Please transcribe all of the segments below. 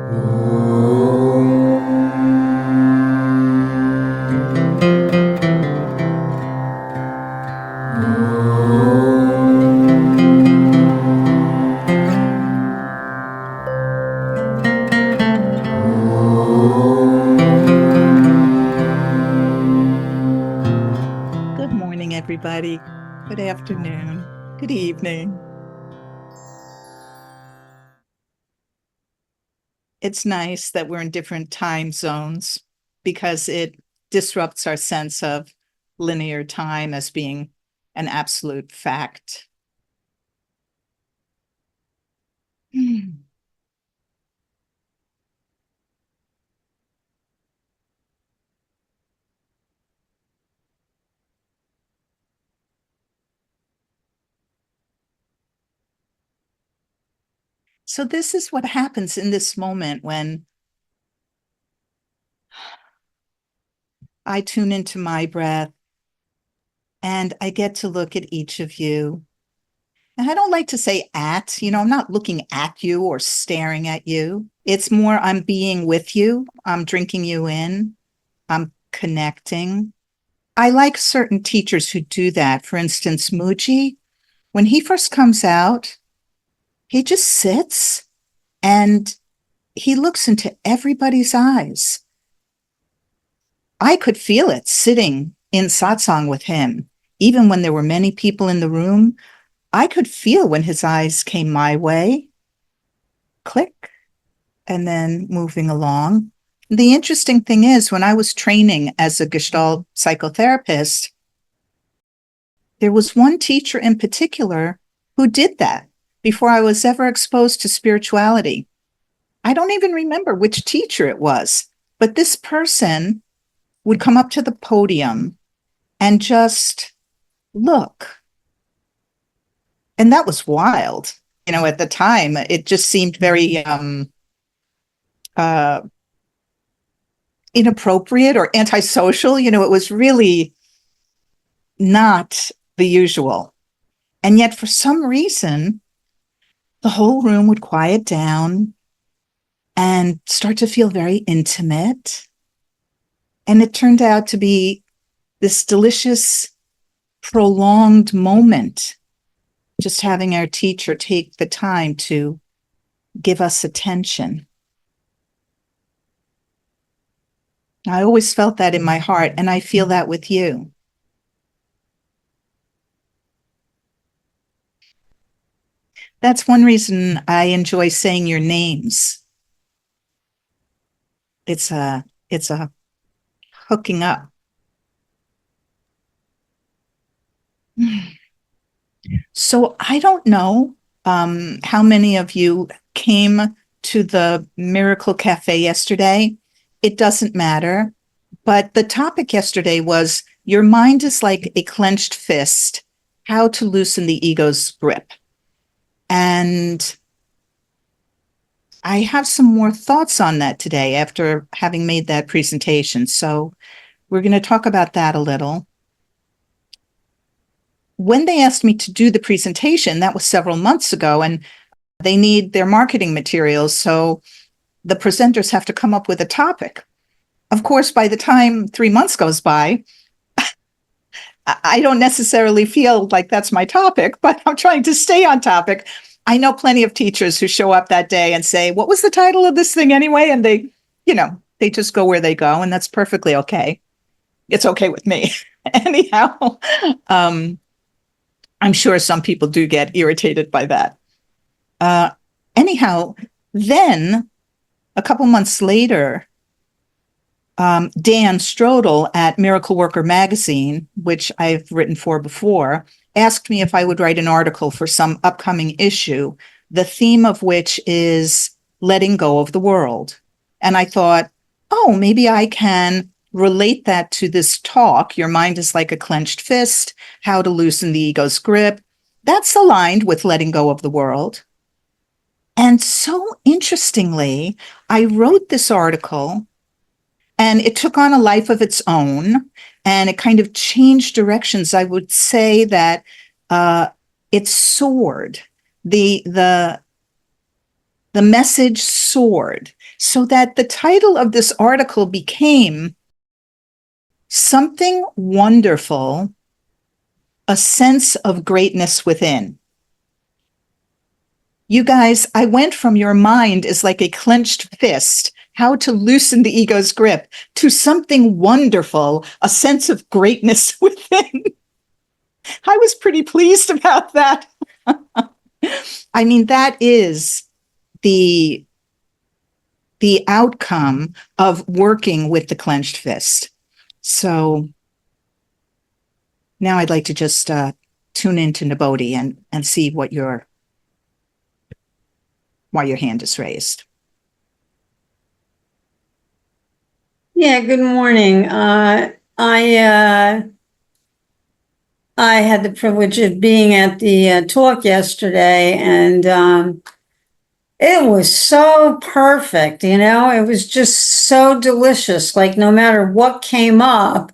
Good morning, everybody. Good afternoon. Good evening. It's nice that we're in different time zones because it disrupts our sense of linear time as being an absolute fact. Hmm. So this is what happens in this moment when I tune into my breath and I get to look at each of you. And I don't like to say I'm not looking at you or staring at you. It's more I'm being with you. I'm drinking you in. I'm connecting. I like certain teachers who do that. For instance, Muji, when he first comes out, he just sits and he looks into everybody's eyes. I could feel it sitting in satsang with him. Even when there were many people in the room, I could feel when his eyes came my way, click, and then moving along. The interesting thing is, when I was training as a Gestalt psychotherapist, there was one teacher in particular who did that before I was ever exposed to spirituality. I don't even remember which teacher it was, but this person would come up to the podium and just look. And that was wild. At the time, it just seemed very uh, inappropriate or antisocial. It was really not the usual. And yet, for some reason, the whole room would quiet down and start to feel very intimate. And it turned out to be this delicious, prolonged moment, just having our teacher take the time to give us attention. I always felt that in my heart, and I feel that with you. That's one reason I enjoy saying your names. It's a hooking up. So I don't know how many of you came to the Miracle Cafe yesterday. It doesn't matter. But the topic yesterday was your mind is like a clenched fist, how to loosen the ego's grip. And I have some more thoughts on that today after having made that presentation. So we're going to talk about that a little. When they asked me to do the presentation, that was several months ago, and they need their marketing materials. So the presenters have to come up with a topic. Of course, by the time 3 months goes by, I don't necessarily feel like that's my topic, but I'm trying to stay on topic. I know plenty of teachers who show up that day and say, what was the title of this thing anyway? And they just go where they go, and that's perfectly okay. It's okay with me. Anyhow, I'm sure some people do get irritated by that. Uh, anyhow, then a couple months later, Dan Strodel at Miracle Worker magazine, which I've written for before, asked me if I would write an article for some upcoming issue, the theme of which is letting go of the world. And I thought, oh, maybe I can relate that to this talk. Your mind is like a clenched fist, how to loosen the ego's grip. That's aligned with letting go of the world. And so interestingly, I wrote this article and it took on a life of its own, and it kind of changed directions. I would say that it soared. The message soared So that the title of this article became Something Wonderful, a Sense of Greatness Within. You guys, I went from your mind is like a clenched fist, how to loosen the ego's grip, to something wonderful, a sense of greatness within. I was pretty pleased about that. I mean, that is the outcome of working with the clenched fist. So now I'd like to just tune into Nabodhi and see why your hand is raised. Yeah, good morning. I had the privilege of being at the talk yesterday, and it was so perfect, it was just so delicious. Like no matter what came up,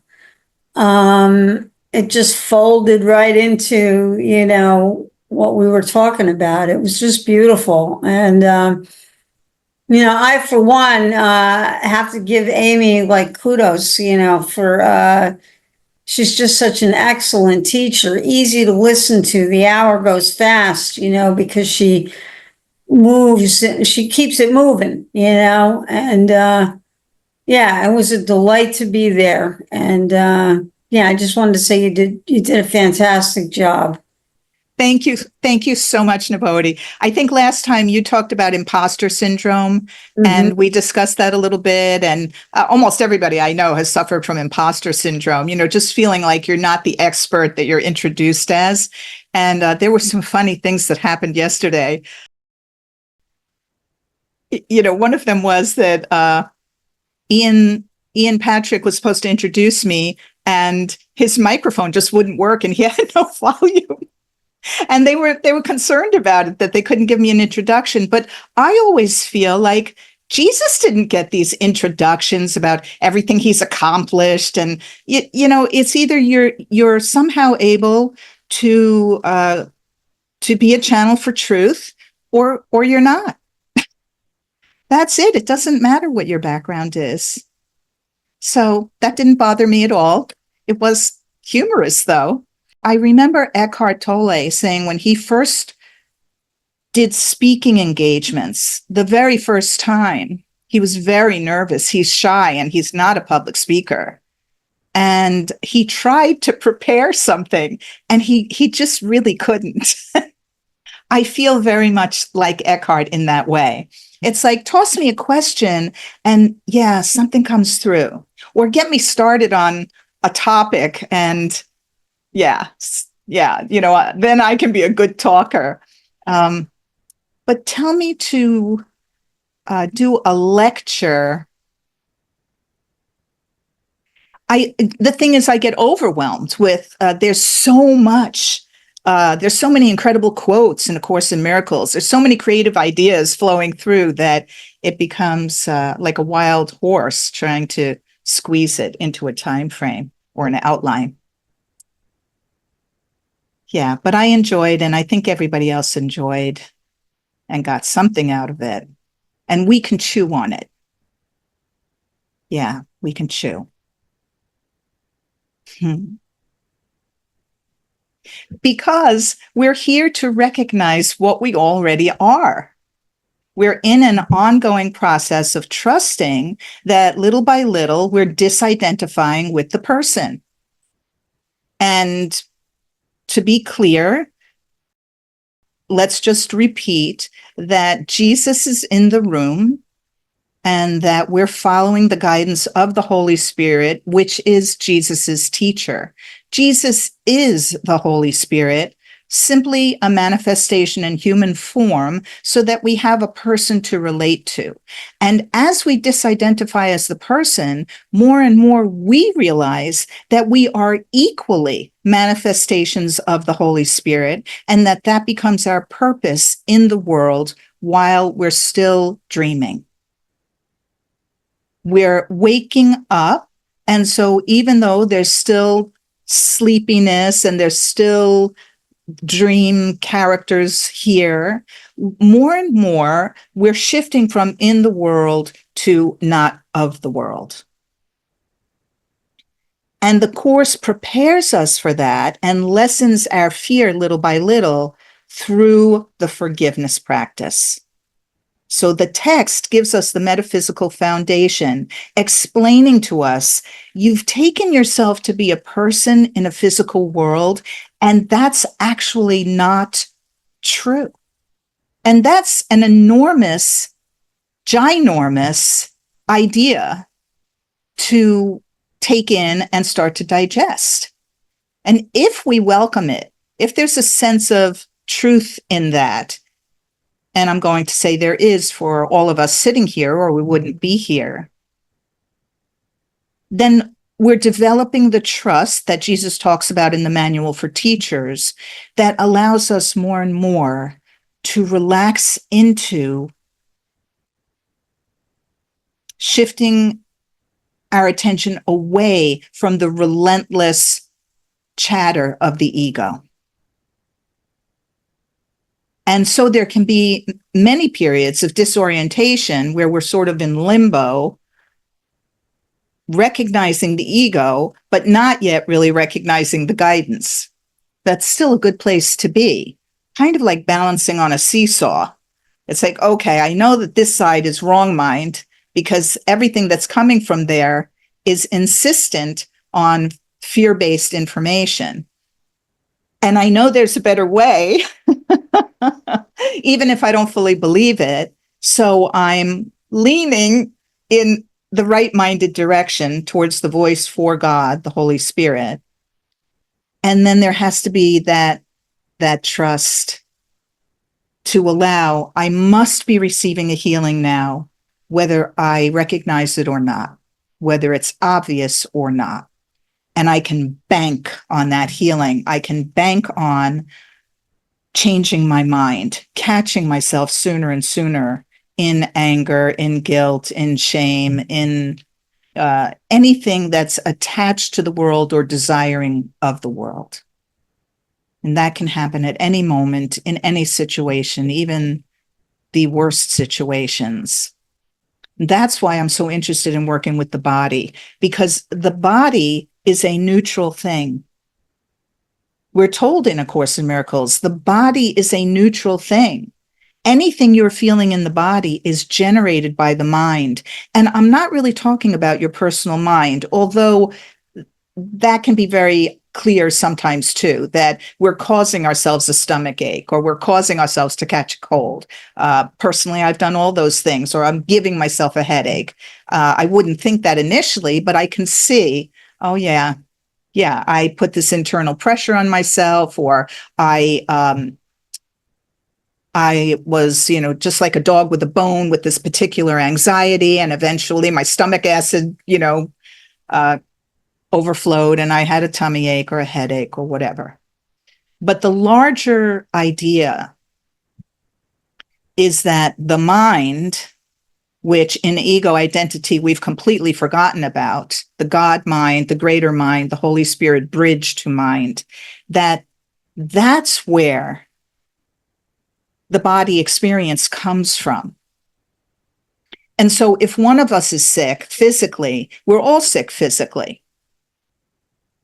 it just folded right into, what we were talking about. It was just beautiful. And, I, for one, have to give Amy like kudos, for, she's just such an excellent teacher, easy to listen to. The hour goes fast, because she moves, she keeps it moving, and yeah, it was a delight to be there. And yeah, I just wanted to say you did a fantastic job. Thank you so much, Nabodhi. I think last time you talked about imposter syndrome, and we discussed that a little bit. And almost everybody I know has suffered from imposter syndrome, just feeling like you're not the expert that you're introduced as. And there were some funny things that happened yesterday. One of them was that Ian Patrick was supposed to introduce me, and his microphone just wouldn't work, and he had no volume. And they were concerned about it, that they couldn't give me an introduction. But I always feel like Jesus didn't get these introductions about everything he's accomplished, and it's either you're somehow able to be a channel for truth, or you're not. That's it. It doesn't matter what your background is. So that didn't bother me at all. It was humorous, though. I remember Eckhart Tolle saying when he first did speaking engagements, the very first time, he was very nervous. He's shy and he's not a public speaker. And he tried to prepare something, and he just really couldn't. I feel very much like Eckhart in that way. It's like, toss me a question and yeah, something comes through. Or get me started on a topic and yeah, then I can be a good talker. But tell me to do a lecture. The thing is, I get overwhelmed with, there's so much. There's so many incredible quotes in A Course in Miracles. There's so many creative ideas flowing through that it becomes like a wild horse trying to squeeze it into a time frame or an outline. Yeah, but I enjoyed, and I think everybody else enjoyed and got something out of it. And we can chew on it. Yeah, we can chew. Because we're here to recognize what we already are. We're in an ongoing process of trusting that little by little, we're disidentifying with the person. And to be clear, let's just repeat that Jesus is in the room and that we're following the guidance of the Holy Spirit, which is Jesus's teacher. Jesus is the Holy Spirit, simply a manifestation in human form so that we have a person to relate to. And as we disidentify as the person, more and more we realize that we are equally manifestations of the Holy Spirit, and that becomes our purpose in the world while we're still dreaming. We're waking up. And so even though there's still sleepiness and there's still dream characters here, more and more we're shifting from in the world to not of the world. And the Course prepares us for that and lessens our fear little by little through the forgiveness practice. So the text gives us the metaphysical foundation, explaining to us, you've taken yourself to be a person in a physical world, and that's actually not true. And that's an enormous, ginormous idea to take in and start to digest. And if we welcome it, if there's a sense of truth in that, and I'm going to say there is for all of us sitting here, or we wouldn't be here, then we're developing the trust that Jesus talks about in the Manual for Teachers that allows us more and more to relax into shifting our attention away from the relentless chatter of the ego. And so there can be many periods of disorientation where we're sort of in limbo, recognizing the ego, but not yet really recognizing the guidance. That's still a good place to be, kind of like balancing on a seesaw. It's like, okay, I know that this side is wrong mind because everything that's coming from there is insistent on fear-based information. And I know there's a better way, even if I don't fully believe it. So I'm leaning in the right-minded direction towards the voice for God, the Holy Spirit. And then there has to be that trust to allow, I must be receiving a healing now, whether I recognize it or not, whether it's obvious or not. And I can bank on that healing. I can bank on changing my mind, catching myself sooner and sooner in anger, in guilt, in shame, in anything that's attached to the world or desiring of the world. And that can happen at any moment, in any situation, even the worst situations. That's why I'm so interested in working with the body, because the body is a neutral thing. We're told in A Course in Miracles, the body is a neutral thing. Anything you're feeling in the body is generated by the mind. And I'm not really talking about your personal mind, although that can be very clear sometimes too, that we're causing ourselves a stomach ache or we're causing ourselves to catch a cold. Personally, I've done all those things, or I'm giving myself a headache. I wouldn't think that initially, but I can see, oh yeah, I put this internal pressure on myself, or I was, just like a dog with a bone with this particular anxiety, and eventually my stomach acid, overflowed and I had a tummy ache or a headache or whatever. But the larger idea is that the mind, which in ego identity we've completely forgotten about, the God mind, the greater mind, the Holy Spirit bridge to mind, that's where the body experience comes from. And so if one of us is sick physically, we're all sick physically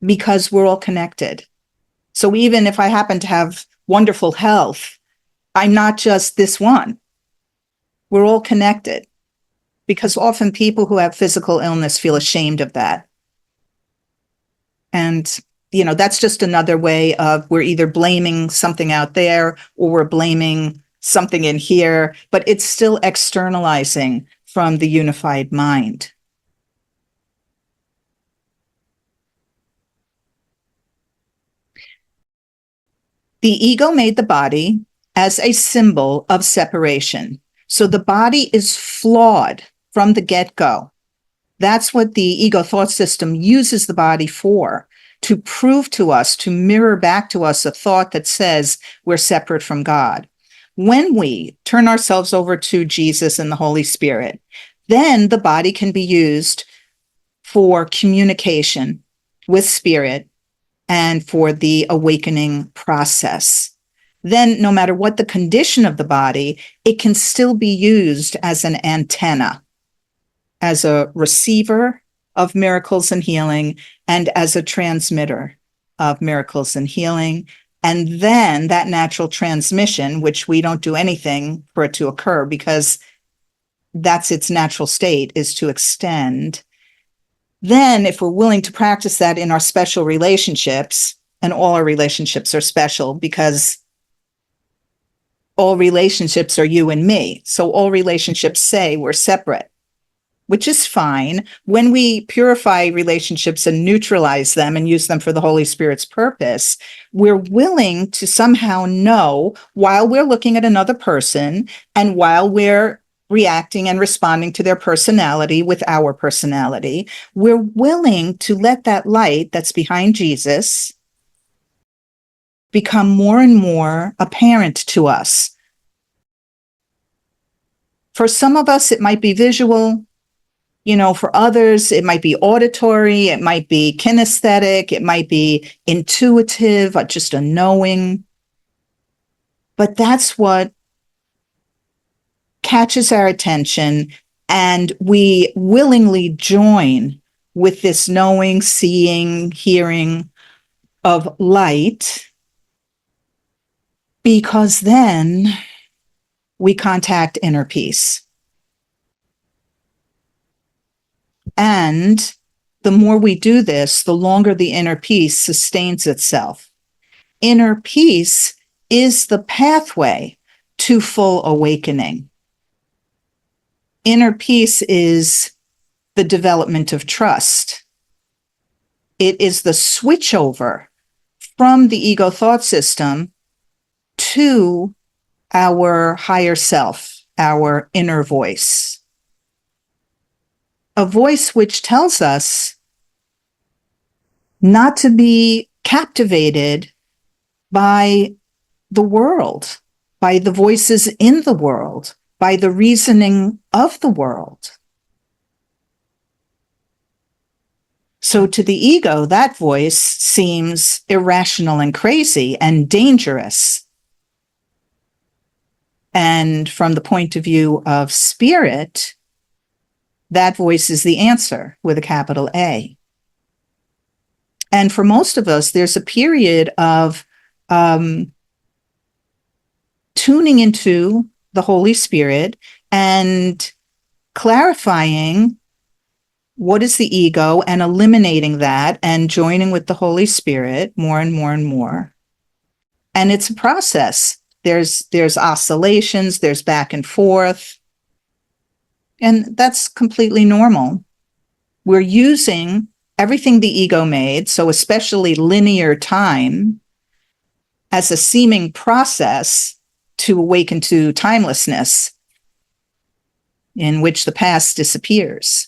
because we're all connected. So even if I happen to have wonderful health, I'm not just this one. We're all connected, because often people who have physical illness feel ashamed of that. And, that's just another way of, we're either blaming something out there or we're blaming something in here, but it's still externalizing from the unified mind. The ego made the body as a symbol of separation. So the body is flawed from the get-go. That's what the ego thought system uses the body for, to prove to us, to mirror back to us a thought that says we're separate from God. When we turn ourselves over to Jesus and the Holy Spirit, then the body can be used for communication with spirit and for the awakening process. Then no matter what the condition of the body, it can still be used as an antenna. as a receiver of miracles and healing and as a transmitter of miracles and healing. And then that natural transmission, which we don't do anything for it to occur because that's its natural state, is to extend. Then, if we're willing to practice that in our special relationships, and all our relationships are special because all relationships are you and me. So all relationships say we're separate, which is fine. When we purify relationships and neutralize them and use them for the Holy Spirit's purpose, we're willing to somehow know while we're looking at another person and while we're reacting and responding to their personality with our personality, we're willing to let that light that's behind Jesus become more and more apparent to us. For some of us, it might be visual. For others, it might be auditory, it might be kinesthetic, it might be intuitive, just a knowing. But that's what catches our attention, and we willingly join with this knowing, seeing, hearing of light, because then we contact inner peace. And the more we do this, the longer the inner peace sustains itself. Inner peace is the pathway to full awakening. Inner peace is the development of trust. It is the switchover from the ego thought system to our higher self, our inner voice. A voice which tells us not to be captivated by the world, by the voices in the world, by the reasoning of the world. So to the ego, that voice seems irrational and crazy and dangerous. And from the point of view of spirit, that voice is the answer with a capital A. And for most of us, there's a period of tuning into the Holy Spirit and clarifying what is the ego and eliminating that and joining with the Holy Spirit more and more and more. And it's a process. There's oscillations, there's back and forth. And that's completely normal. We're using everything the ego made, so especially linear time, as a seeming process to awaken to timelessness in which the past disappears.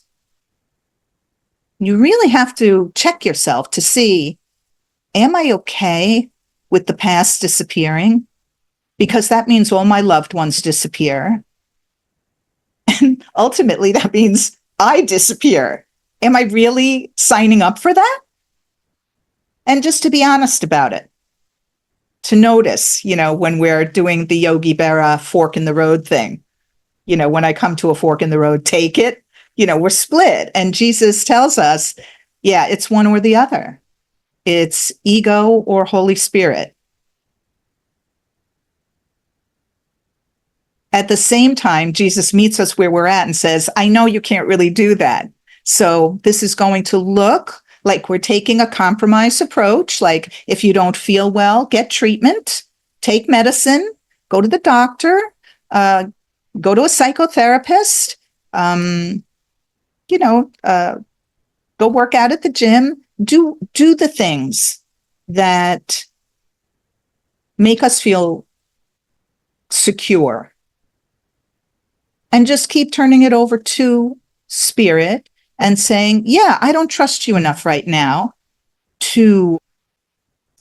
You really have to check yourself to see, am I okay with the past disappearing? Because that means all my loved ones disappear. And ultimately, that means I disappear. Am I really signing up for that? And just to be honest about it, to notice, when we're doing the Yogi Berra fork in the road thing, when I come to a fork in the road, take it, we're split. And Jesus tells us, yeah, it's one or the other. It's ego or Holy Spirit. At the same time, Jesus meets us where we're at and says, I know you can't really do that. So this is going to look like we're taking a compromise approach. Like if you don't feel well, get treatment, take medicine, go to the doctor, go to a psychotherapist, go work out at the gym, do the things that make us feel secure. And just keep turning it over to spirit and saying, yeah, I don't trust you enough right now to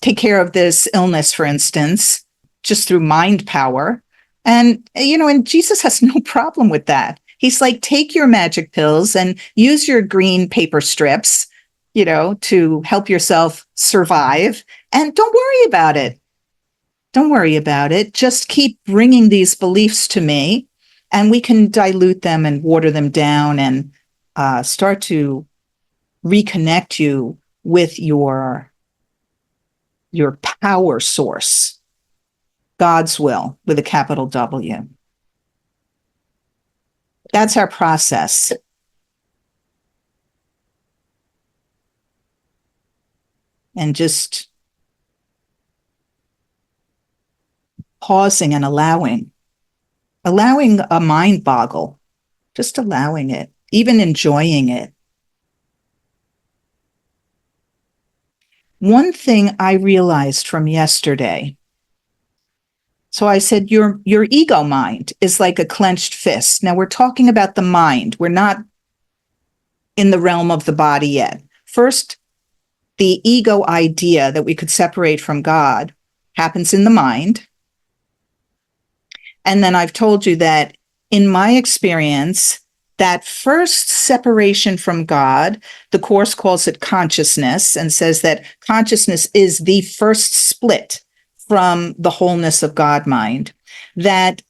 take care of this illness, for instance, just through mind power. And, and Jesus has no problem with that. He's like, take your magic pills and use your green paper strips, to help yourself survive. And don't worry about it. Don't worry about it. Just keep bringing these beliefs to me, and we can dilute them and water them down and start to reconnect you with your power source, God's will with a capital W. That's our process. And just pausing and allowing a mind boggle, just allowing it, even enjoying it. One thing I realized from yesterday, so I said, your ego mind is like a clenched fist. Now we're talking about the mind. We're not in the realm of the body yet. First, the ego idea that we could separate from God happens in the mind. And then I've told you that in my experience, that first separation from God, the Course calls it consciousness and says that consciousness is the first split from the wholeness of God mind. That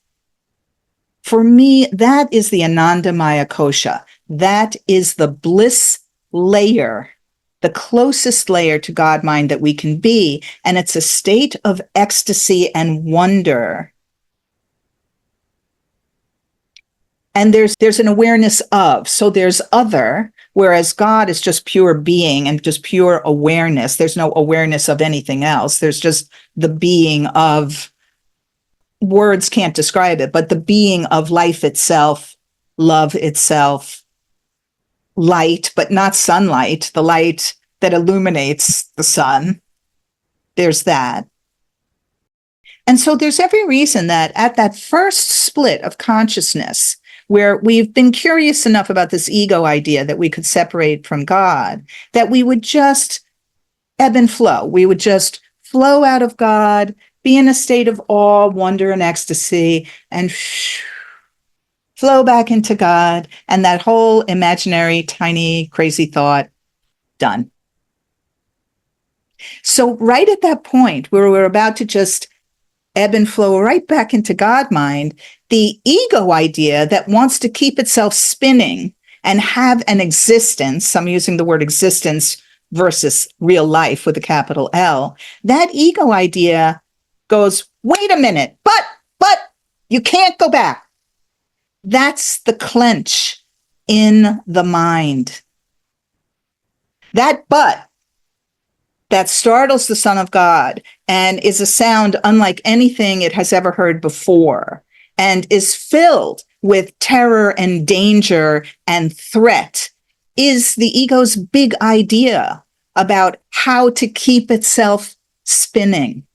for me, that is the Ananda Maya Kosha. That is the bliss layer, the closest layer to God mind that we can be. And it's a state of ecstasy and wonder. And there's an awareness of, so there's other, whereas God is just pure being and just pure awareness. There's no awareness of anything else. There's just the being of, words can't describe it, but the being of life itself, love itself, light, but not sunlight, the light that illuminates the sun. There's that. And so there's every reason that at that first split of consciousness, where we've been curious enough about this ego idea that we could separate from God, that we would just ebb and flow. We would just flow out of God, be in a state of awe, wonder, and ecstasy, and flow back into God. And that whole imaginary, tiny, crazy thought, done. So right at that point where we're about to just ebb and flow right back into God mind, the ego idea that wants to keep itself spinning and have an existence, I'm using the word existence versus real life with a capital L, that ego idea goes, wait a minute, but you can't go back. That's the clench in the mind. That but that startles the Son of God and is a sound unlike anything it has ever heard before, and is filled with terror and danger and threat, is the ego's big idea about how to keep itself spinning.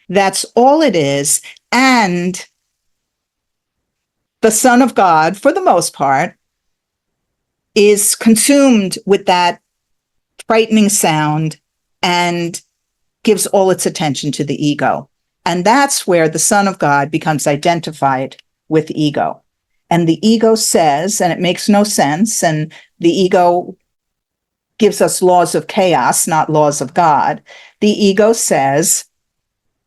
That's all it is. And the Son of God, for the most part, is consumed with that frightening sound and gives all its attention to the ego. And that's where the Son of God becomes identified with ego. And the ego says, and it makes no sense, and the ego gives us laws of chaos, not laws of God. The ego says,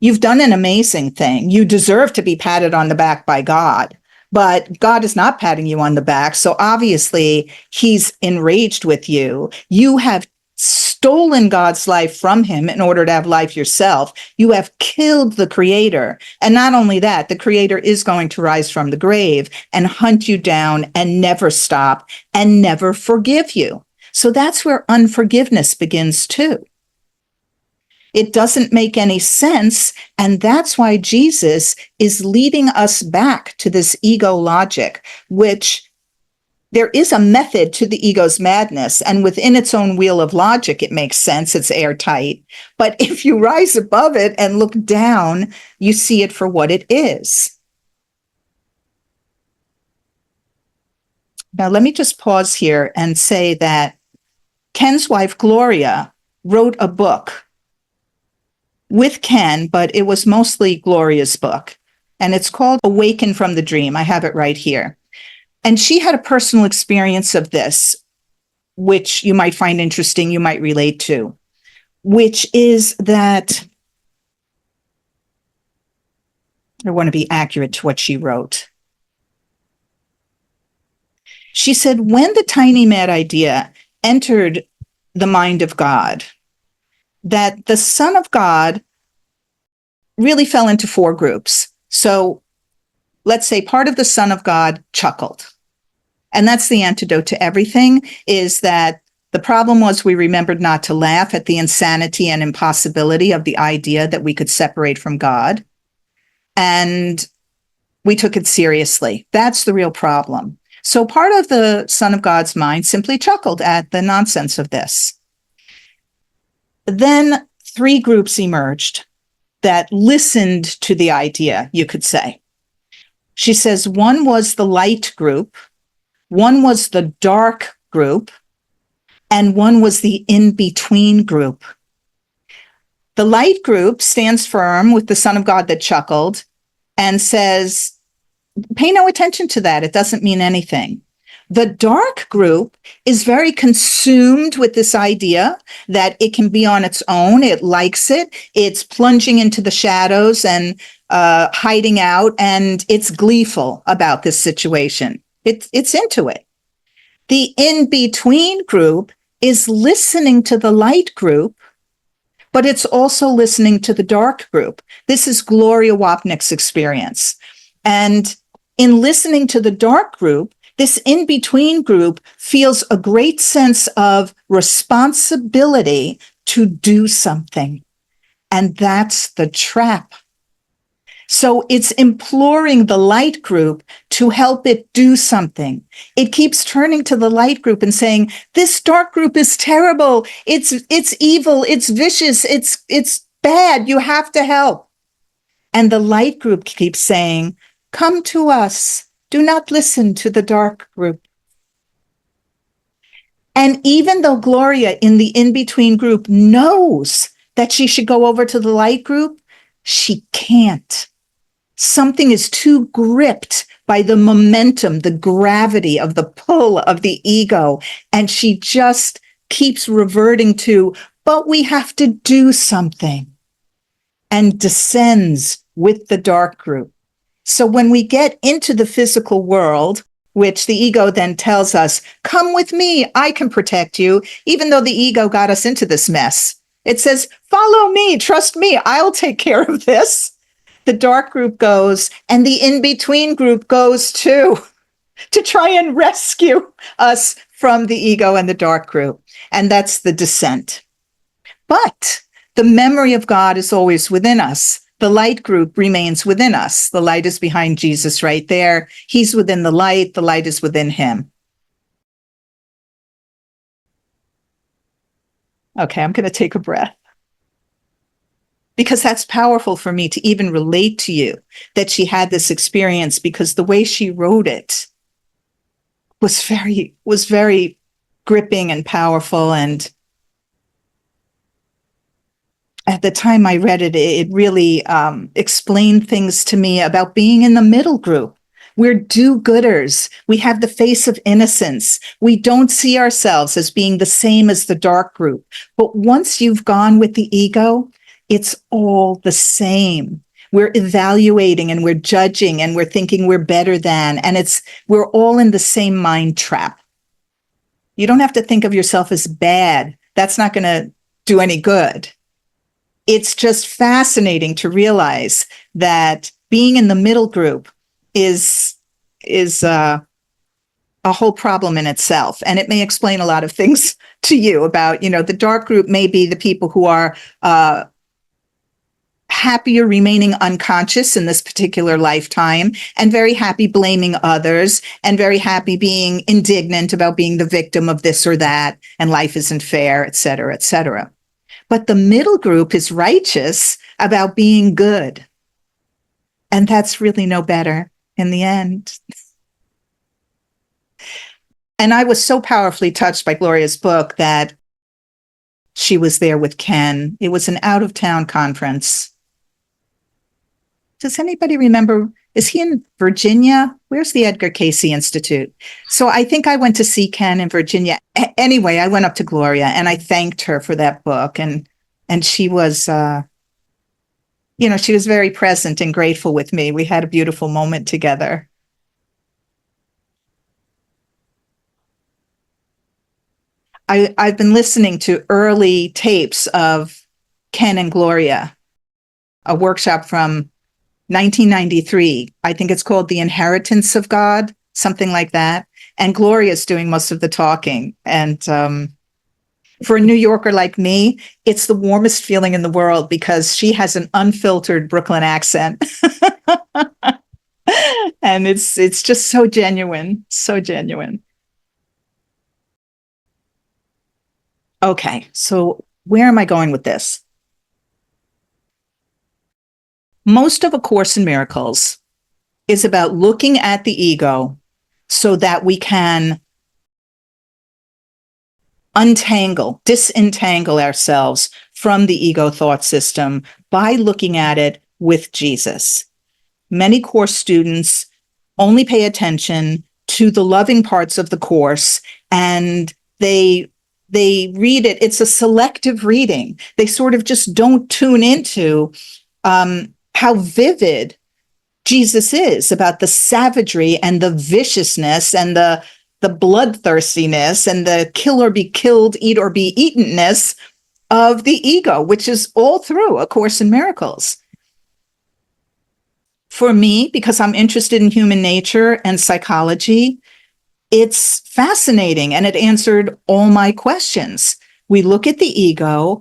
you've done an amazing thing. You deserve to be patted on the back by God. But God is not patting you on the back. So obviously, he's enraged with you. You have stolen God's life from him in order to have life yourself. You have killed the creator. And not only that, the creator is going to rise from the grave and hunt you down and never stop and never forgive you. So that's where unforgiveness begins too. It doesn't make any sense. And that's why Jesus is leading us back to this ego logic, which there is a method to the ego's madness, and within its own wheel of logic, it makes sense. It's airtight. But if you rise above it and look down, you see it for what it is. Now, let me just pause here and say that Ken's wife, Gloria, wrote a book with Ken, but it was mostly Gloria's book. And it's called Awaken from the Dream. I have it right here. And she had a personal experience of this, which you might find interesting, you might relate to, which is that I want to be accurate to what she wrote. She said, when the tiny mad idea entered the mind of God, that the Son of God really fell into four groups. So let's say part of the Son of God chuckled. And that's the antidote to everything, is that the problem was we remembered not to laugh at the insanity and impossibility of the idea that we could separate from God. And we took it seriously. That's the real problem. So part of the Son of God's mind simply chuckled at the nonsense of this. Then three groups emerged that listened to the idea, you could say. She says one was the light group, one was the dark group, and one was the in-between group. The light group stands firm with the Son of God that chuckled and says, pay no attention to that. It doesn't mean anything. The dark group is very consumed with this idea that it can be on its own. It likes it. It's plunging into the shadows and hiding out, and it's gleeful about this situation. It's into it. The in-between group is listening to the light group, but it's also listening to the dark group. This is Gloria Wapnick's experience. And in listening to the dark group, this in-between group feels a great sense of responsibility to do something. And that's the trap. So it's imploring the light group to help it do something. It keeps turning to the light group and saying, this dark group is terrible. It's evil. It's vicious. It's bad. You have to help. And the light group keeps saying, come to us. Do not listen to the dark group. And even though Gloria in the in-between group knows that she should go over to the light group, she can't. Something is too gripped by the momentum, the gravity of the pull of the ego. And she just keeps reverting to, but we have to do something, and descends with the dark group. So when we get into the physical world, which the ego then tells us, come with me, I can protect you, even though the ego got us into this mess. It says, follow me, trust me, I'll take care of this. The dark group goes, and the in-between group goes too, to try and rescue us from the ego and the dark group. And that's the descent. But the memory of God is always within us. The light group remains within us. The light is behind Jesus right there. He's within the light is within him. Okay, I'm going to take a breath, because that's powerful for me to even relate to you that she had this experience, because the way she wrote it was very gripping and powerful. And at the time I read it, it really explained things to me about being in the middle group. We're do-gooders. We have the face of innocence. We don't see ourselves as being the same as the dark group. But once you've gone with the ego, it's all the same. We're evaluating and we're judging and we're thinking we're better than, and we're all in the same mind trap. You don't have to think of yourself as bad. That's not going to do any good. It's just fascinating to realize that being in the middle group is a whole problem in itself. And it may explain a lot of things to you about, the dark group may be the people who are happier remaining unconscious in this particular lifetime, and very happy blaming others, and very happy being indignant about being the victim of this or that, and life isn't fair, et cetera, et cetera. But the middle group is righteous about being good. And that's really no better in the end. And I was so powerfully touched by Gloria's book that she was there with Ken. It was an out-of-town conference. Does anybody remember? Is he in Virginia? Where's the Edgar Cayce Institute? So I think I went to see Ken in Virginia. Anyway, I went up to Gloria and I thanked her for that book. And she was, she was very present and grateful with me. We had a beautiful moment together. I've been listening to early tapes of Ken and Gloria, a workshop from 1993. I think it's called The Inheritance of God, something like that. And Gloria's doing most of the talking. And for a New Yorker like me, it's the warmest feeling in the world because she has an unfiltered Brooklyn accent. And it's just so genuine, so genuine. Okay, so where am I going with this? Most of A Course in Miracles is about looking at the ego so that we can disentangle ourselves from the ego thought system by looking at it with Jesus. Many course students only pay attention to the loving parts of the course, and they read it. It's a selective reading. They sort of just don't tune into how vivid Jesus is about the savagery and the viciousness and the bloodthirstiness and the kill or be killed, eat or be eatenness of the ego, which is all through A Course in Miracles. For me, because I'm interested in human nature and psychology, it's fascinating and it answered all my questions. We look at the ego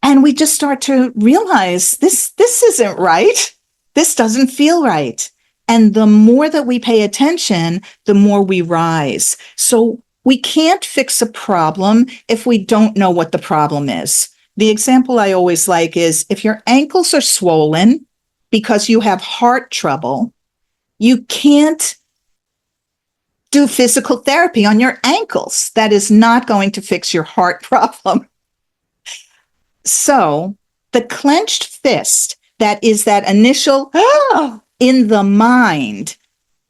and we just start to realize this isn't right. This doesn't feel right. And the more that we pay attention, the more we rise. So we can't fix a problem if we don't know what the problem is. The example I always like is if your ankles are swollen because you have heart trouble, you can't do physical therapy on your ankles. That is not going to fix your heart problem. So the clenched fist, that is that initial in the mind,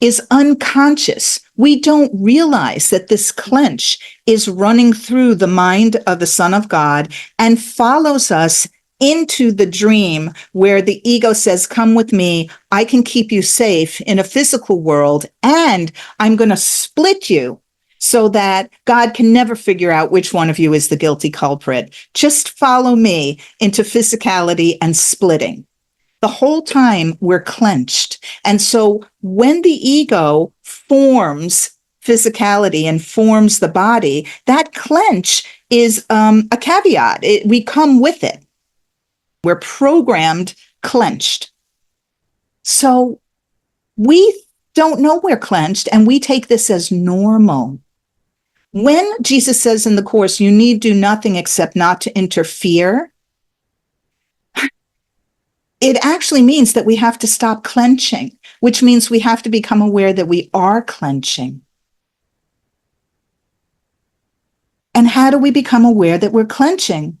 is unconscious. We don't realize that this clench is running through the mind of the Son of God and follows us into the dream where the ego says, come with me, I can keep you safe in a physical world, and I'm going to split you so that God can never figure out which one of you is the guilty culprit. Just follow me into physicality and splitting. The whole time we're clenched. And so when the ego forms physicality and forms the body, that clench is a caveat. We come with it. We're programmed clenched. So we don't know we're clenched, and we take this as normal. When Jesus says in the Course, you need do nothing except not to interfere, it actually means that we have to stop clenching, which means we have to become aware that we are clenching. And how do we become aware that we're clenching?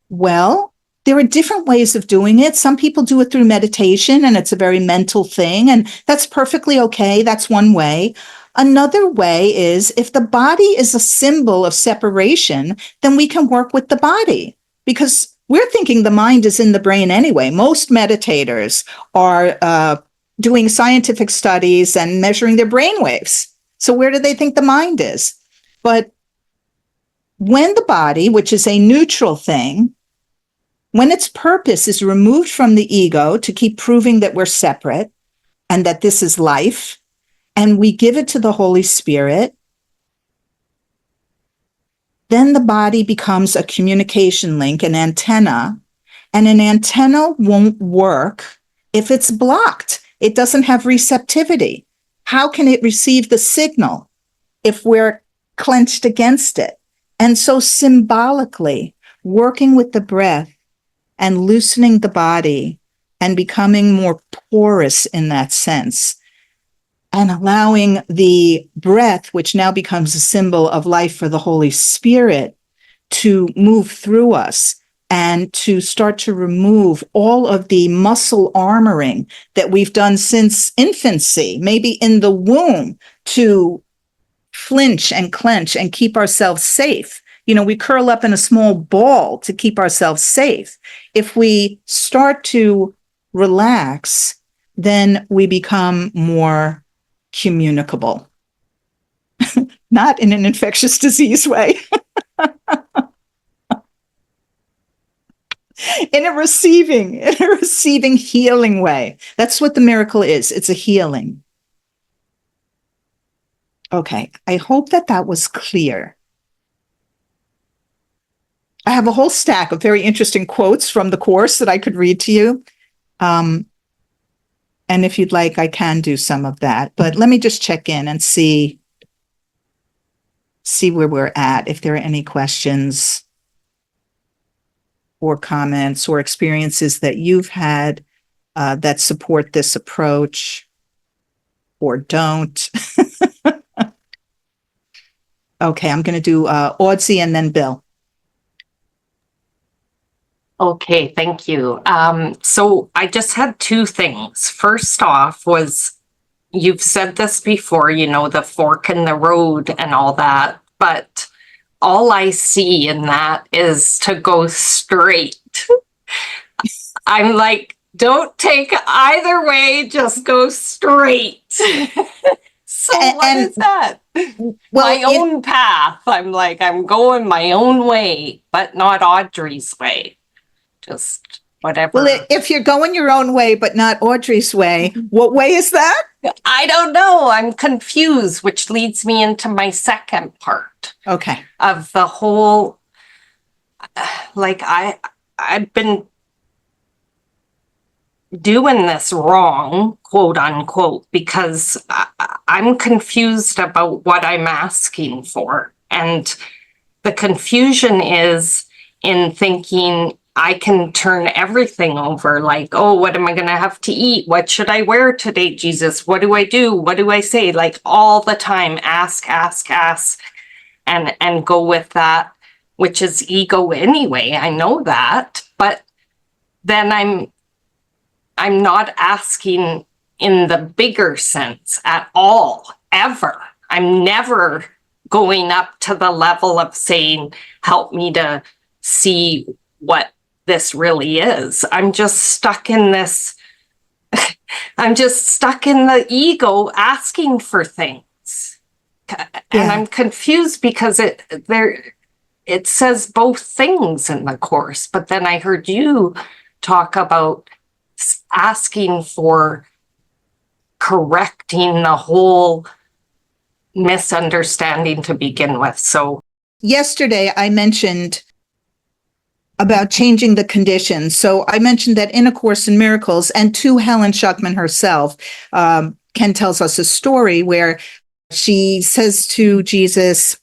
Well, there are different ways of doing it. Some people do it through meditation, and it's a very mental thing, and that's perfectly okay. That's one way. Another way is if the body is a symbol of separation, then we can work with the body, because we're thinking the mind is in the brain anyway. Most meditators are doing scientific studies and measuring their brain waves. So where do they think the mind is? But when the body, which is a neutral thing, when its purpose is removed from the ego to keep proving that we're separate and that this is life, and we give it to the Holy Spirit, then the body becomes a communication link, an antenna, and an antenna won't work if it's blocked. It doesn't have receptivity. How can it receive the signal if we're clenched against it? And so symbolically, working with the breath and loosening the body and becoming more porous in that sense, and allowing the breath, which now becomes a symbol of life for the Holy Spirit, to move through us and to start to remove all of the muscle armoring that we've done since infancy, maybe in the womb, to flinch and clench and keep ourselves safe. We curl up in a small ball to keep ourselves safe. If we start to relax, then we become more communicable, not in an infectious disease way. in a receiving healing way. That's what the miracle is. It's a healing. Okay. I hope that that was clear. I have a whole stack of very interesting quotes from the course that I could read to you. And if you'd like, I can do some of that. But let me just check in and see where we're at, if there are any questions or comments or experiences that you've had that support this approach or don't. Okay, I'm going to do Audrey and then Bill. Okay, thank you. So I just had two things. First off was, you've said this before, you know, the fork in the road and all that, but all I see in that is to go straight. I'm like, don't take either way, just go straight. So what is that? Well, my own path. I'm like, I'm going my own way, but not Audrey's way. Just whatever. Well, if you're going your own way, but not Audrey's way, what way is that? I don't know. I'm confused, which leads me into my second part. Okay. Of the whole, like I've been doing this wrong, quote unquote, because I'm confused about what I'm asking for. And the confusion is in thinking I can turn everything over, like, oh, what am I going to have to eat? What should I wear today, Jesus? What do I do? What do I say? Like all the time, ask, and go with that, which is ego anyway. I know that, but then I'm not asking in the bigger sense at all, ever. I'm never going up to the level of saying, help me to see what this really is. I'm just stuck in this, I'm just stuck in the ego asking for things. And I'm confused because it says both things in the course, but then I heard you talk about asking for correcting the whole misunderstanding to begin with. So yesterday I mentioned about changing the conditions. So I mentioned that in A Course in Miracles, and to Helen Schuckman herself, Ken tells us a story where she says to Jesus,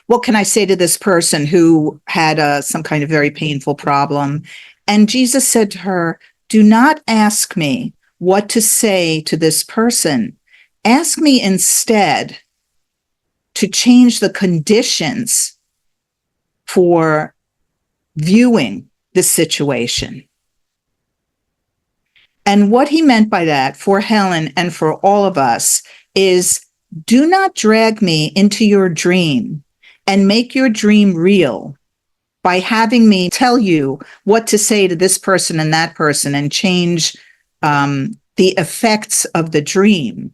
what can I say to this person who had some kind of very painful problem? And Jesus said to her, do not ask me what to say to this person. Ask me instead to change the conditions for viewing the situation. And what he meant by that for Helen and for all of us is, do not drag me into your dream and make your dream real by having me tell you what to say to this person and that person and change the effects of the dream.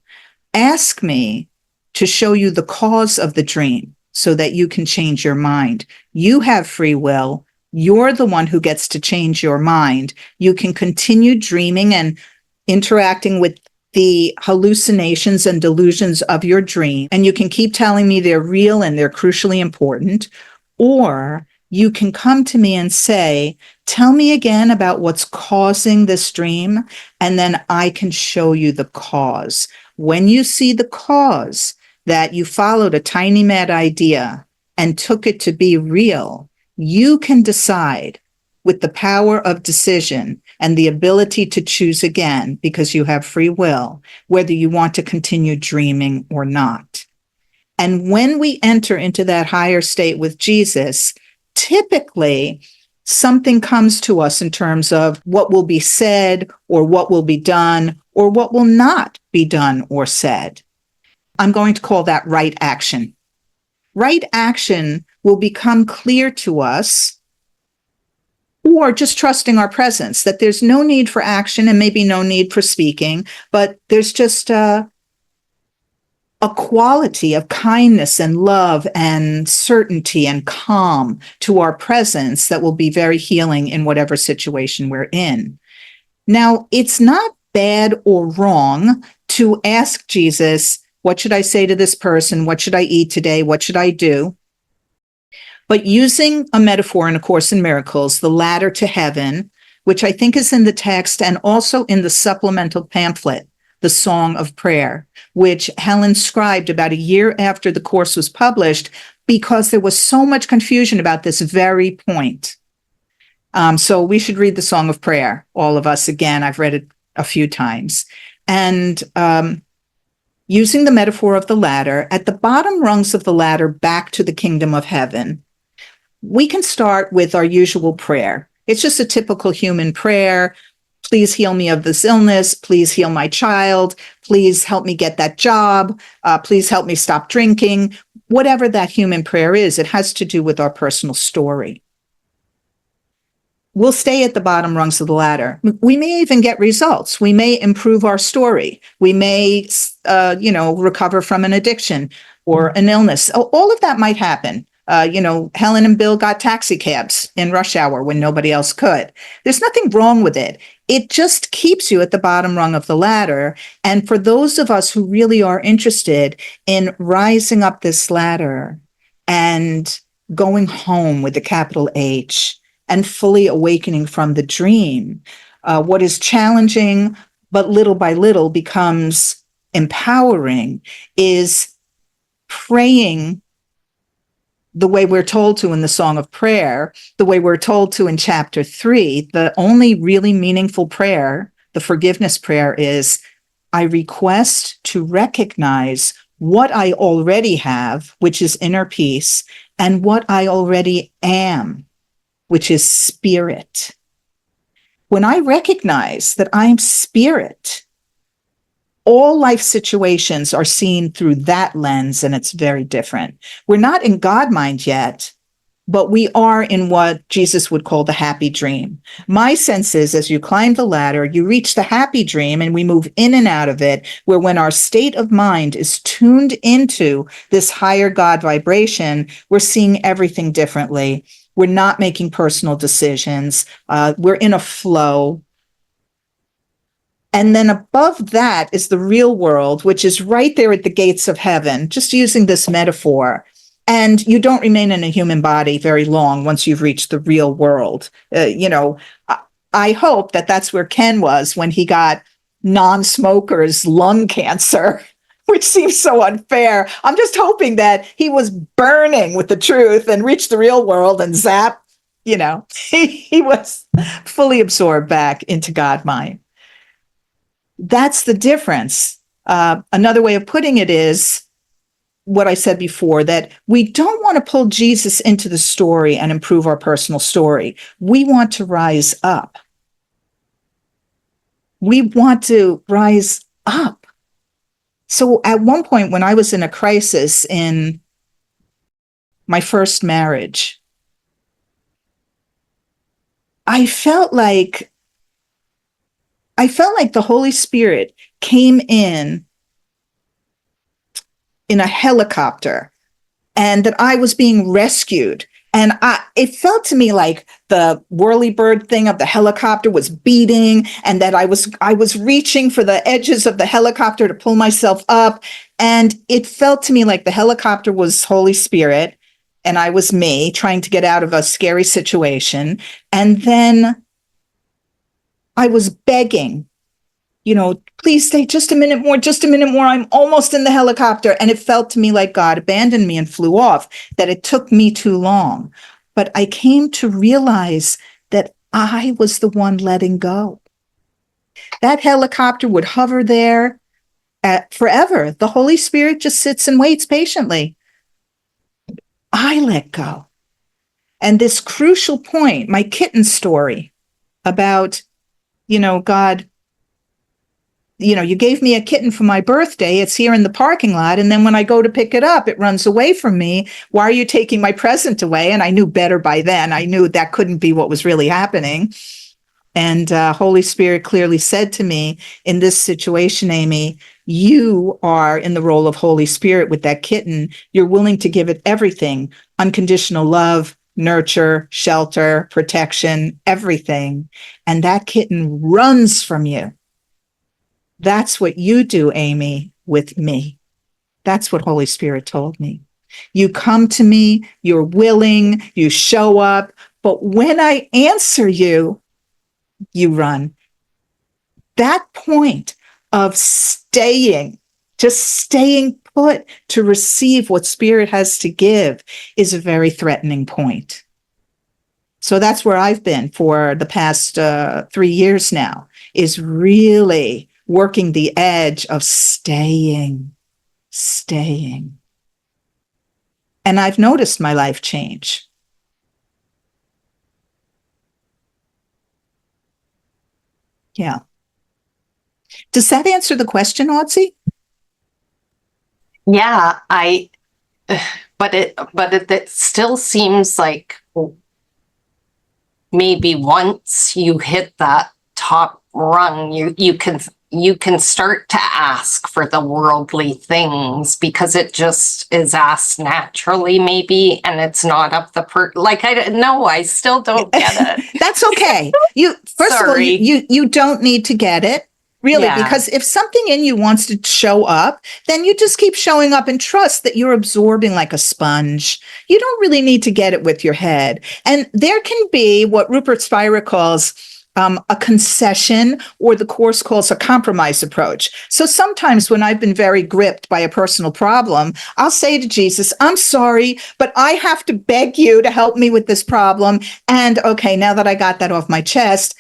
Ask me to show you the cause of the dream so that you can change your mind. You have free will. You're the one who gets to change your mind. You can continue dreaming and interacting with the hallucinations and delusions of your dream, and you can keep telling me they're real and they're crucially important. Or you can come to me and say, tell me again about what's causing this dream, and then I can show you the cause. When you see the cause, that you followed a tiny mad idea and took it to be real, you can decide with the power of decision and the ability to choose again, because you have free will, whether you want to continue dreaming or not. And when we enter into that higher state with Jesus, typically something comes to us in terms of what will be said or what will be done or what will not be done or said. I'm going to call that right action. Right action will become clear to us, or just trusting our presence, that there's no need for action and maybe no need for speaking, but there's just a quality of kindness and love and certainty and calm to our presence that will be very healing in whatever situation we're in. Now, it's not bad or wrong to ask Jesus, what should I say to this person? What should I eat today? What should I do? But using a metaphor in A Course in Miracles, the ladder to heaven, which I think is in the text and also in the supplemental pamphlet, The Song of Prayer, which Helen scribed about a year after the course was published because there was so much confusion about this very point. So we should read the Song of Prayer, all of us. Again, I've read it a few times. And using the metaphor of the ladder, at the bottom rungs of the ladder back to the kingdom of heaven, we can start with our usual prayer. It's just a typical human prayer. Please heal me of this illness. Please heal my child. Please help me get that job. Please help me stop drinking. Whatever that human prayer is, it has to do with our personal story. We'll stay at the bottom rungs of the ladder. We may even get results. We may improve our story. We may, recover from an addiction or an illness. All of that might happen. Helen and Bill got taxi cabs in rush hour when nobody else could. There's nothing wrong with it. It just keeps you at the bottom rung of the ladder. And for those of us who really are interested in rising up this ladder and going home with a capital H and fully awakening from the dream, what is challenging, but little by little becomes empowering, is praying the way we're told to in the Song of Prayer, the way we're told to in chapter 3. The only really meaningful prayer, the forgiveness prayer, is, I request to recognize what I already have, which is inner peace, and what I already am, which is spirit. When I recognize that I'm spirit, all life situations are seen through that lens, and it's very different. We're not in God mind yet, but we are in what Jesus would call the happy dream. My sense is, as you climb the ladder, you reach the happy dream, and we move in and out of it, where when our state of mind is tuned into this higher God vibration, we're seeing everything differently. We're not making personal decisions. We're in a flow. And then above that is the real world, which is right there at the gates of heaven, just using this metaphor. And you don't remain in a human body very long once you've reached the real world. I hope that that's where Ken was when he got non-smokers' lung cancer, which seems so unfair. I'm just hoping that he was burning with the truth and reached the real world and zap, he was fully absorbed back into God mind. That's the difference. Another way of putting it is what I said before, that we don't want to pull Jesus into the story and improve our personal story. We want to rise up. We want to rise up. So at one point when I was in a crisis in my first marriage, I felt like the Holy Spirit came in a helicopter and that I was being rescued. And it felt to me like the whirlybird thing of the helicopter was beating, and that I was reaching for the edges of the helicopter to pull myself up. And it felt to me like the helicopter was Holy Spirit and I was me trying to get out of a scary situation. And then I was begging, please stay just a minute more. I'm almost in the helicopter. And it felt to me like God abandoned me and flew off, that it took me too long. But I came to realize that I was the one letting go. That helicopter would hover there forever. The Holy Spirit just sits and waits patiently. I let go. And this crucial point, my kitten story about, God, you gave me a kitten for my birthday. It's here in the parking lot. And then when I go to pick it up, it runs away from me. Why are you taking my present away? And I knew better by then. I knew that couldn't be what was really happening. And Holy Spirit clearly said to me, in this situation, Amy, You are in the role of Holy Spirit with that kitten. You're willing to give it everything, unconditional love, nurture, shelter, protection, everything. And that kitten runs from you. That's what you do, Amy, with me. That's what Holy Spirit told me. You come to me, you're willing, you show up, but when I answer you, you run. That point of just staying put to receive what Spirit has to give is a very threatening point. So that's where I've been for the past 3 years now, is really working the edge of staying. And I've noticed my life change. Yeah. Does that answer the question, Audrey? Yeah, but it still seems like maybe once you hit that top rung, you can start to ask for the worldly things because it just is asked naturally, maybe, and it's not up the like I still don't get it. That's okay. First of all, you don't need to get it. Really, yeah. Because if something in you wants to show up, then you just keep showing up and trust that you're absorbing like a sponge. You don't really need to get it with your head. And there can be what Rupert Spira calls a concession, or the Course calls a compromise approach. So sometimes when I've been very gripped by a personal problem, I'll say to Jesus, I'm sorry, but I have to beg you to help me with this problem. And okay, now that I got that off my chest,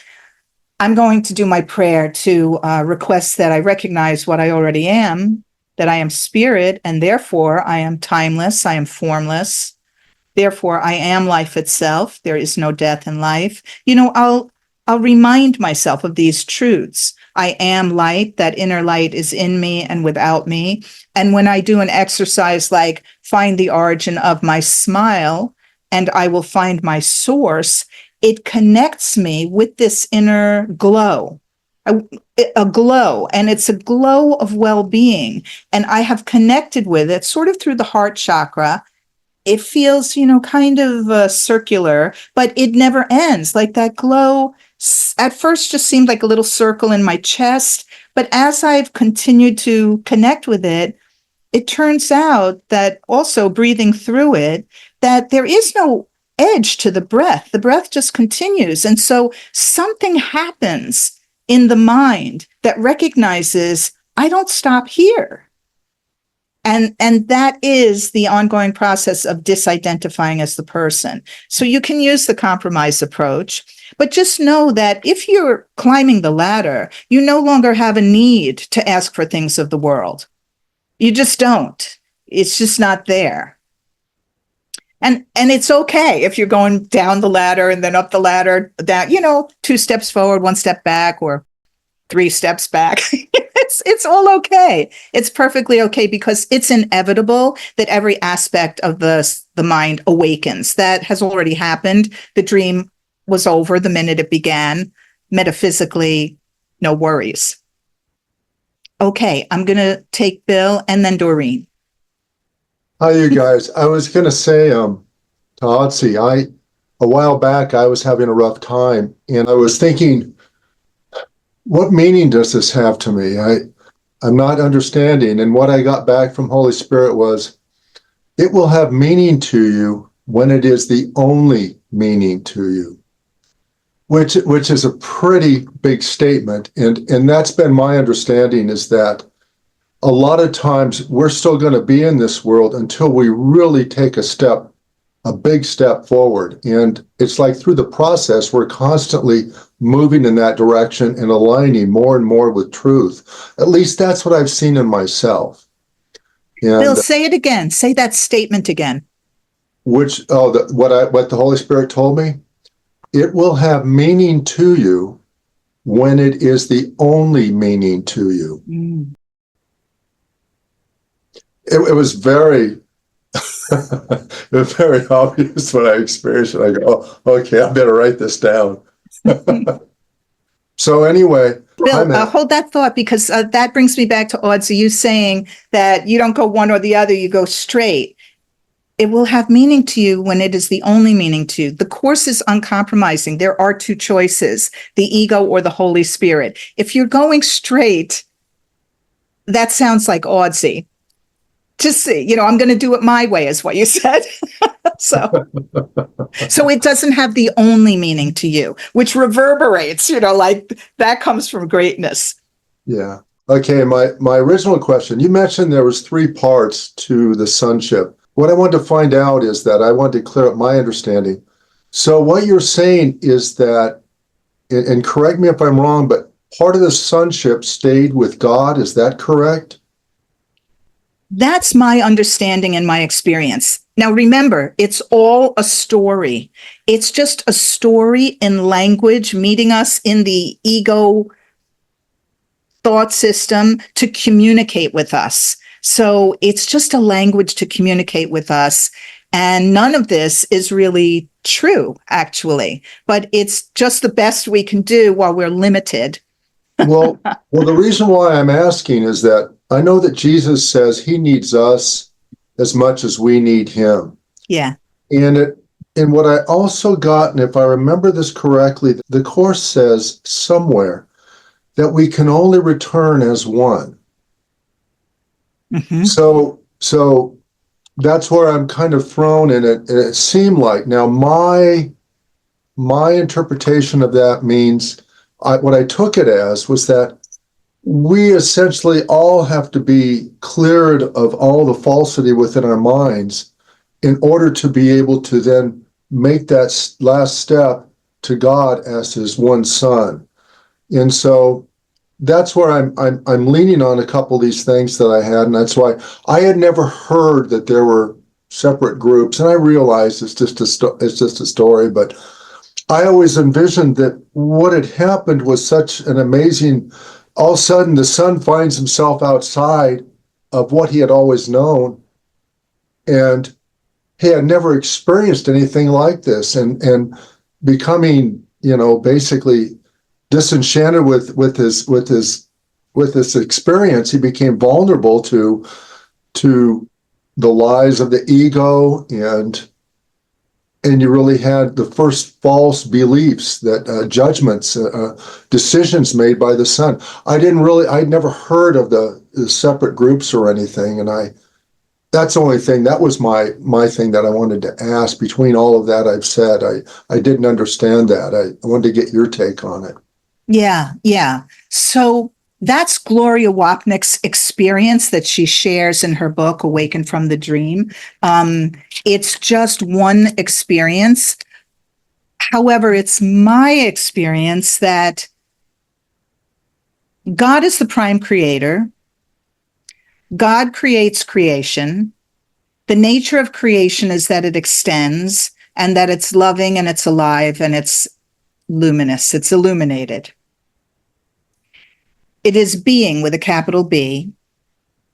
I'm going to do my prayer to request that I recognize what I already am, that I am spirit, and therefore I am timeless, I am formless. Therefore, I am life itself. There is no death in life. I'll remind myself of these truths. I am light. That inner light is in me and without me. And when I do an exercise like find the origin of my smile, and I will find my source, it connects me with this inner glow, a glow, and it's a glow of well-being. And I have connected with it sort of through the heart chakra. It feels, kind of circular, but it never ends. Like that glow at first just seemed like a little circle in my chest. But as I've continued to connect with it, it turns out that also breathing through it, that there is no edge to the breath. The breath just continues. And so something happens in the mind that recognizes, I don't stop here. And that is the ongoing process of disidentifying as the person. So you can use the compromise approach, but just know that if you're climbing the ladder, you no longer have a need to ask for things of the world. You just don't. It's just not there. And it's okay if you're going down the ladder and then up the ladder, down, 2 steps forward, 1 step back, or 3 steps back. It's all okay. It's perfectly okay, because it's inevitable that every aspect of the mind awakens. That has already happened. The dream was over the minute it began. Metaphysically, no worries. Okay, I'm going to take Bill and then Doreen. Hi, you guys. I was going to say, to Otzi, a while back, I was having a rough time, and I was thinking, what meaning does this have to me? I'm not understanding. And what I got back from Holy Spirit was, it will have meaning to you when it is the only meaning to you, which is a pretty big statement. And that's been my understanding, is that a lot of times we're still going to be in this world until we really take a big step forward. And it's like through the process, we're constantly moving in that direction and aligning more and more with truth. At least that's what I've seen in myself. And, Bill, say it again. Say that statement again. What the Holy Spirit told me? It will have meaning to you when it is the only meaning to you. Mm. It was very it was very obvious when I experienced it. I go, oh, okay, I better write this down. So anyway, that's where I'm Bill, at. hold that thought, because that brings me back to Audzi, you saying that you don't go one or the other, you go straight. It will have meaning to you when it is the only meaning to you. The Course is uncompromising. There are two choices, the ego or the Holy Spirit. If you're going straight, that sounds like Audzi. Just see, I'm going to do it my way, is what you said. So it doesn't have the only meaning to you, which reverberates, like that comes from greatness. Yeah. Okay. My original question, you mentioned there was 3 parts to the sonship. What I wanted to find out is that I wanted to clear up my understanding. So what you're saying is that, and correct me if I'm wrong, but part of the sonship stayed with God. Is that correct? That's my understanding and my experience. Now, remember, it's all a story. It's just a story in language, meeting us in the ego thought system to communicate with us. So it's just a language to communicate with us. And none of this is really true, actually, but it's just the best we can do while we're limited. Well, the reason why I'm asking is that I know that Jesus says he needs us as much as we need him. Yeah. And what I also got, and if I remember this correctly, the Course says somewhere that we can only return as one. Mm-hmm. So that's where I'm kind of thrown in it. And it seemed like now my interpretation of that means what I took it as was that we essentially all have to be cleared of all the falsity within our minds in order to be able to then make that last step to God as his one son. And so that's where I'm leaning on a couple of these things that I had, and that's why I had never heard that there were separate groups. And I realize it's just a story, but I always envisioned that what had happened was such an amazing. All of a sudden, the son finds himself outside of what he had always known, and he had never experienced anything like this, and becoming, basically disenchanted with this experience, he became vulnerable to the lies of the ego, and you really had the first false beliefs, that judgments, decisions made by the son. I'd never heard of the separate groups or anything, and that's the only thing. That was my thing that I wanted to ask. Between all of that I've said, I didn't understand that. I wanted to get your take on it. Yeah. So that's Gloria Wapnick's experience that she shares in her book, Awaken from the Dream. It's just one experience. However, it's my experience that God is the prime creator. God creates creation. The nature of creation is that it extends and that it's loving and it's alive and it's luminous. It's illuminated. It is being with a capital B.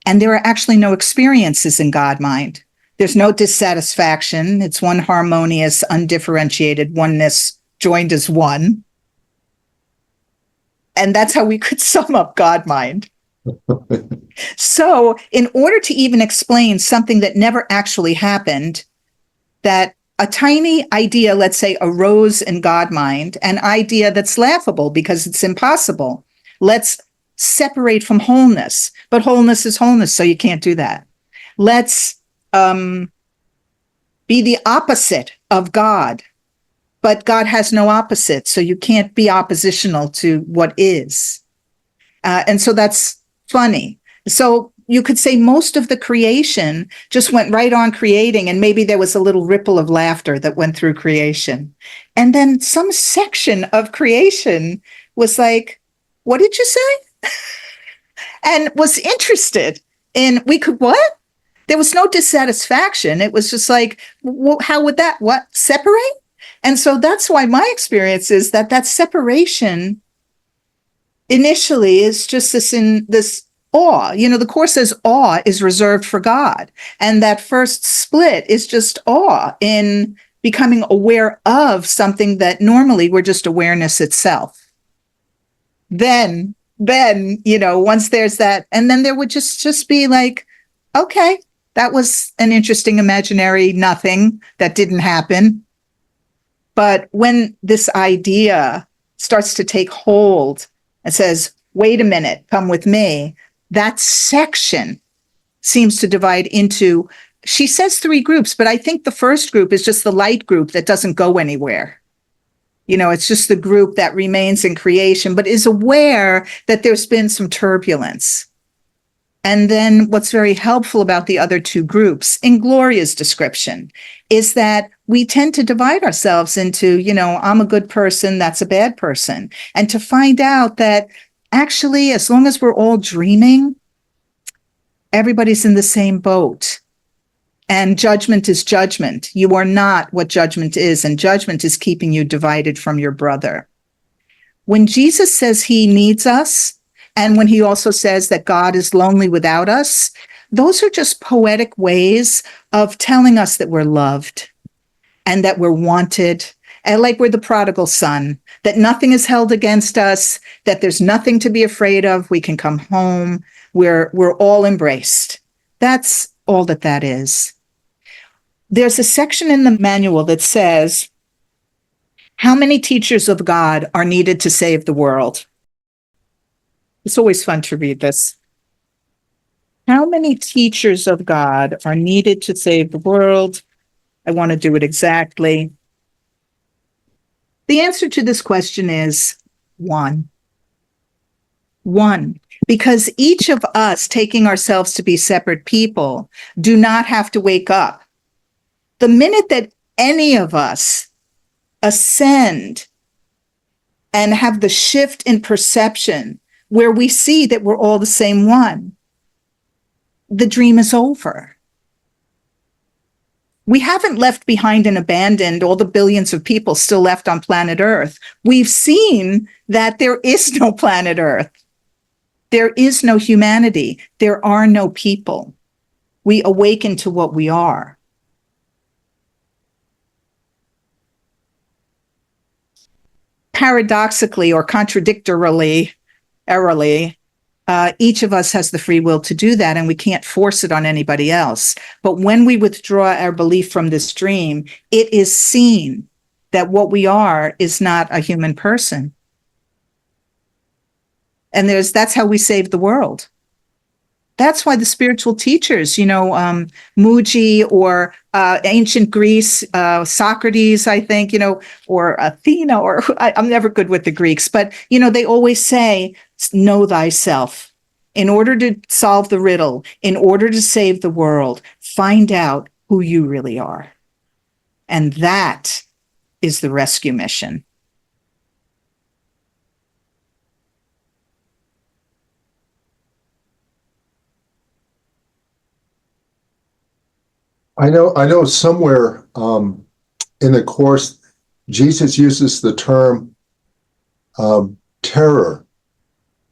And there are actually no experiences in God mind. There's no dissatisfaction. It's one harmonious, undifferentiated oneness joined as one. And that's how we could sum up God mind. So in order to even explain something that never actually happened, that a tiny idea, let's say, arose in God mind, an idea that's laughable because it's impossible. Let's separate from wholeness, but wholeness is wholeness, so you can't do that. Let's be the opposite of God, but God has no opposite, so you can't be oppositional to what is. And so that's funny. So you could say most of the creation just went right on creating, and maybe there was a little ripple of laughter that went through creation. And then some section of creation was like, what did you say? And was interested in, we could what? There was no dissatisfaction. It was just like, how would that, what, separate? And so that's why my experience is that separation initially is just this awe. The Course says awe is reserved for God. And that first split is just awe in becoming aware of something that normally we're just awareness itself. then, once there's that, and then there would just be like, okay, that was an interesting imaginary nothing that didn't happen. But when this idea starts to take hold and says, wait a minute, come with me, that section seems to divide into, she says 3 groups, but I think the first group is just the light group that doesn't go anywhere. It's just the group that remains in creation, but is aware that there's been some turbulence. And then what's very helpful about the other 2 groups, in Gloria's description, is that we tend to divide ourselves into, I'm a good person, that's a bad person. And to find out that actually, as long as we're all dreaming, everybody's in the same boat. And judgment is judgment. You are not what judgment is, and judgment is keeping you divided from your brother. When Jesus says he needs us, and when he also says that God is lonely without us, those are just poetic ways of telling us that we're loved and that we're wanted, and like we're the prodigal son, that nothing is held against us, that there's nothing to be afraid of. We can come home. We're all embraced. That's all that is. There's a section in the manual that says, how many teachers of God are needed to save the world? It's always fun to read this. How many teachers of God are needed to save the world? I want to do it exactly. The answer to this question is 1. 1. Because each of us, taking ourselves to be separate people, do not have to wake up. The minute that any of us ascend and have the shift in perception where we see that we're all the same one, the dream is over. We haven't left behind and abandoned all the billions of people still left on planet Earth. We've seen that there is no planet Earth. There is no humanity. There are no people. We awaken to what we are. Paradoxically or contradictorily, each of us has the free will to do that, and we can't force it on anybody else. But when we withdraw our belief from this dream, it is seen that what we are is not a human person. And that's how we save the world. That's why the spiritual teachers, Muji or ancient Greece, Socrates, I think, or Athena, or I'm never good with the Greeks, but, they always say, know thyself. In order to solve the riddle, in order to save the world, find out who you really are. And that is the rescue mission. I know somewhere in the Course, Jesus uses the term terror,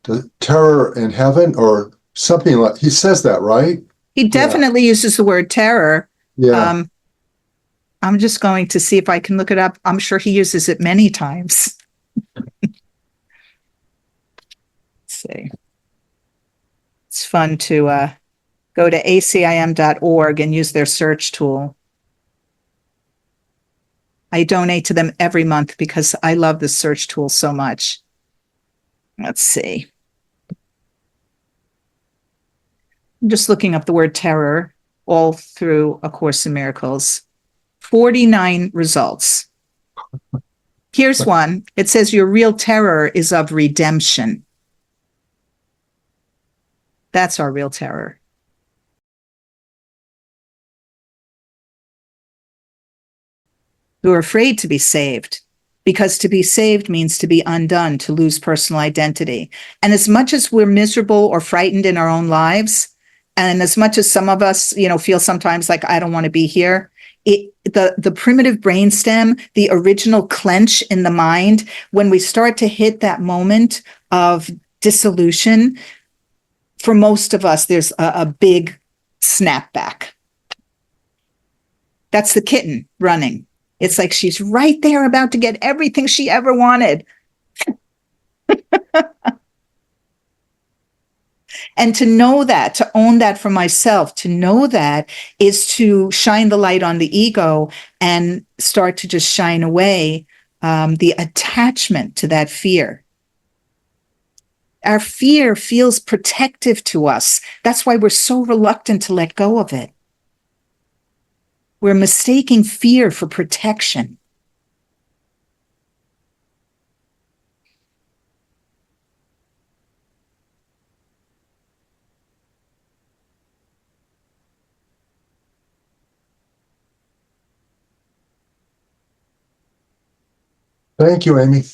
the terror in heaven, or something like, he says that, right? He definitely uses the word terror. Yeah. I'm just going to see if I can look it up. I'm sure he uses it many times. Let's see. It's fun to go to acim.org and use their search tool. I donate to them every month because I love the search tool so much. Let's see. I'm just looking up the word terror all through A Course in Miracles. 49 results. Here's one. It says your real terror is of redemption. That's our real terror. Who are afraid to be saved, because to be saved means to be undone, to lose personal identity. And as much as we're miserable or frightened in our own lives, and as much as some of us, feel sometimes like, I don't want to be here, the primitive brainstem, the original clench in the mind, when we start to hit that moment of dissolution, for most of us, there's a big snapback. That's the kitten running. It's like she's right there about to get everything she ever wanted. And to know that, to own that for myself, to know that is to shine the light on the ego and start to just shine away the attachment to that fear. Our fear feels protective to us. That's why we're so reluctant to let go of it. We're mistaking fear for protection. Thank you, Amy.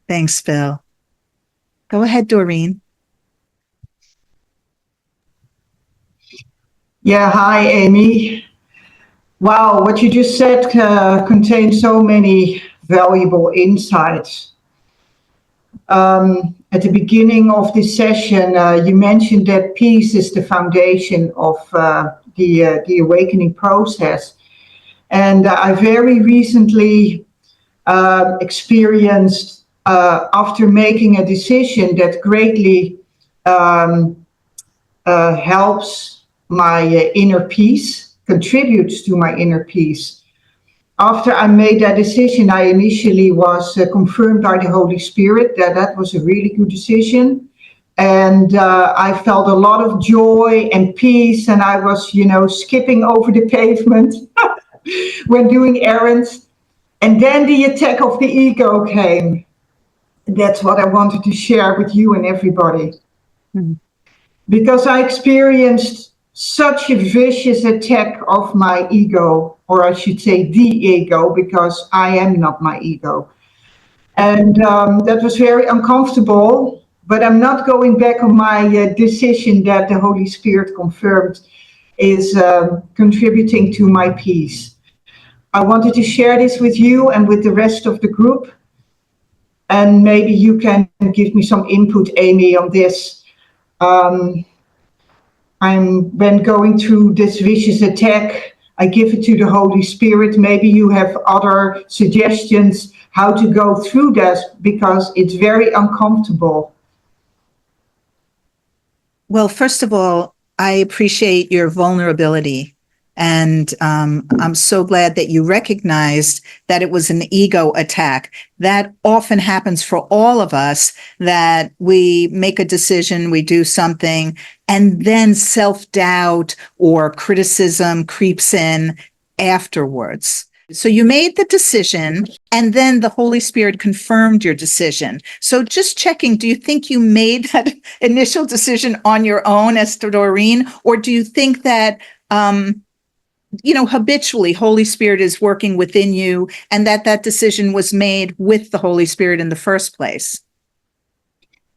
Thanks, Phil. Go ahead, Doreen. Yeah, hi, Amy. Wow, what you just said contains so many valuable insights. At the beginning of this session, you mentioned that peace is the foundation of the awakening process. And I very recently experienced, after making a decision that greatly helps my inner peace, contributes to my inner peace. After I made that decision, I initially was confirmed by the Holy Spirit that that was a really good decision. And I felt a lot of joy and peace, and I was, skipping over the pavement when doing errands. And then the attack of the ego came. That's what I wanted to share with you and everybody. Mm-hmm. Because I experienced such a vicious attack of my ego, or I should say the ego, because I am not my ego. And that was very uncomfortable, but I'm not going back on my decision that the Holy Spirit confirmed is contributing to my peace. I wanted to share this with you and with the rest of the group. And maybe you can give me some input, Amy, on this. When going through this vicious attack, I give it to the Holy Spirit. Maybe you have other suggestions how to go through that, because it's very uncomfortable. Well, first of all, I appreciate your vulnerability. And I'm so glad that you recognized that it was an ego attack. That often happens for all of us, that we make a decision, we do something, and then self-doubt or criticism creeps in afterwards. So you made the decision, and then the Holy Spirit confirmed your decision. So just checking, do you think you made that initial decision on your own as Doreen, or do you think that habitually Holy Spirit is working within you, and that decision was made with the Holy Spirit in the first place?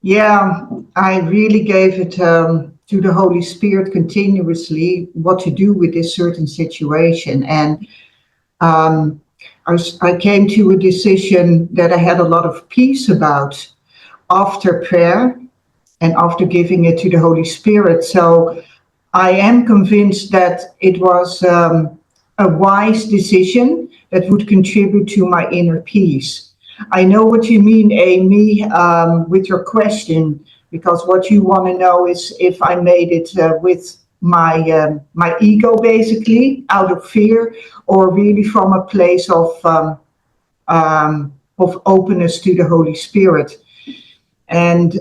Yeah, I really gave it to the Holy Spirit continuously what to do with this certain situation. And I came to a decision that I had a lot of peace about after prayer and after giving it to the Holy Spirit. So I am convinced that it was a wise decision that would contribute to my inner peace. I know what you mean, Amy, with your question, because what you want to know is if I made it with my ego, basically, out of fear, or really from a place of openness to the Holy Spirit. And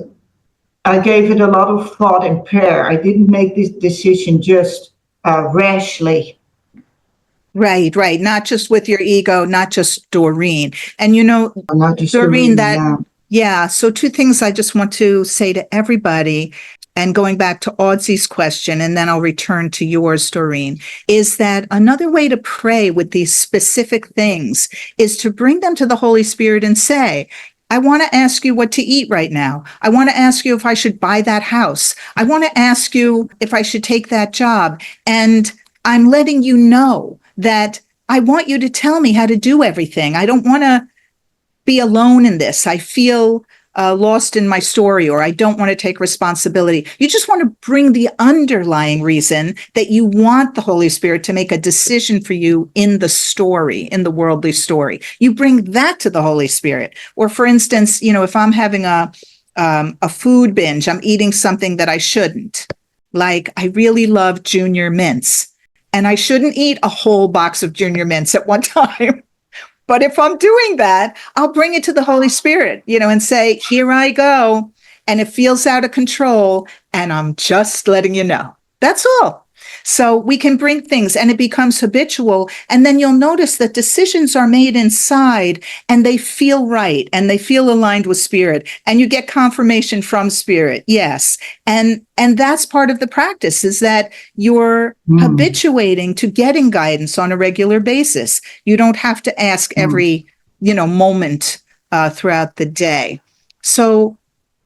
I gave it a lot of thought and prayer. I didn't make this decision just rashly. Right. Not just with your ego, not just Doreen. And Not just Doreen, yeah. So two things I just want to say to everybody, and going back to Audrey's question, and then I'll return to yours, Doreen, is that another way to pray with these specific things is to bring them to the Holy Spirit and say, I want to ask you what to eat right now. I want to ask you if I should buy that house. I want to ask you if I should take that job. And I'm letting you know that I want you to tell me how to do everything. I don't want to be alone in this. I feel lost in my story, or I don't want to take responsibility. You just want to bring the underlying reason that you want the Holy Spirit to make a decision for you in the story, in the worldly story. You bring that to the Holy Spirit. Or for instance, if I'm having a food binge, I'm eating something that I shouldn't. Like I really love Junior Mints, and I shouldn't eat a whole box of Junior Mints at one time. But if I'm doing that, I'll bring it to the Holy Spirit, and say, here I go. And it feels out of control. And I'm just letting you know. That's all. So we can bring things and it becomes habitual. And then you'll notice that decisions are made inside and they feel right and they feel aligned with spirit. And you get confirmation from spirit. Yes. And that's part of the practice, is that you're habituating to getting guidance on a regular basis. You don't have to ask every, moment throughout the day. So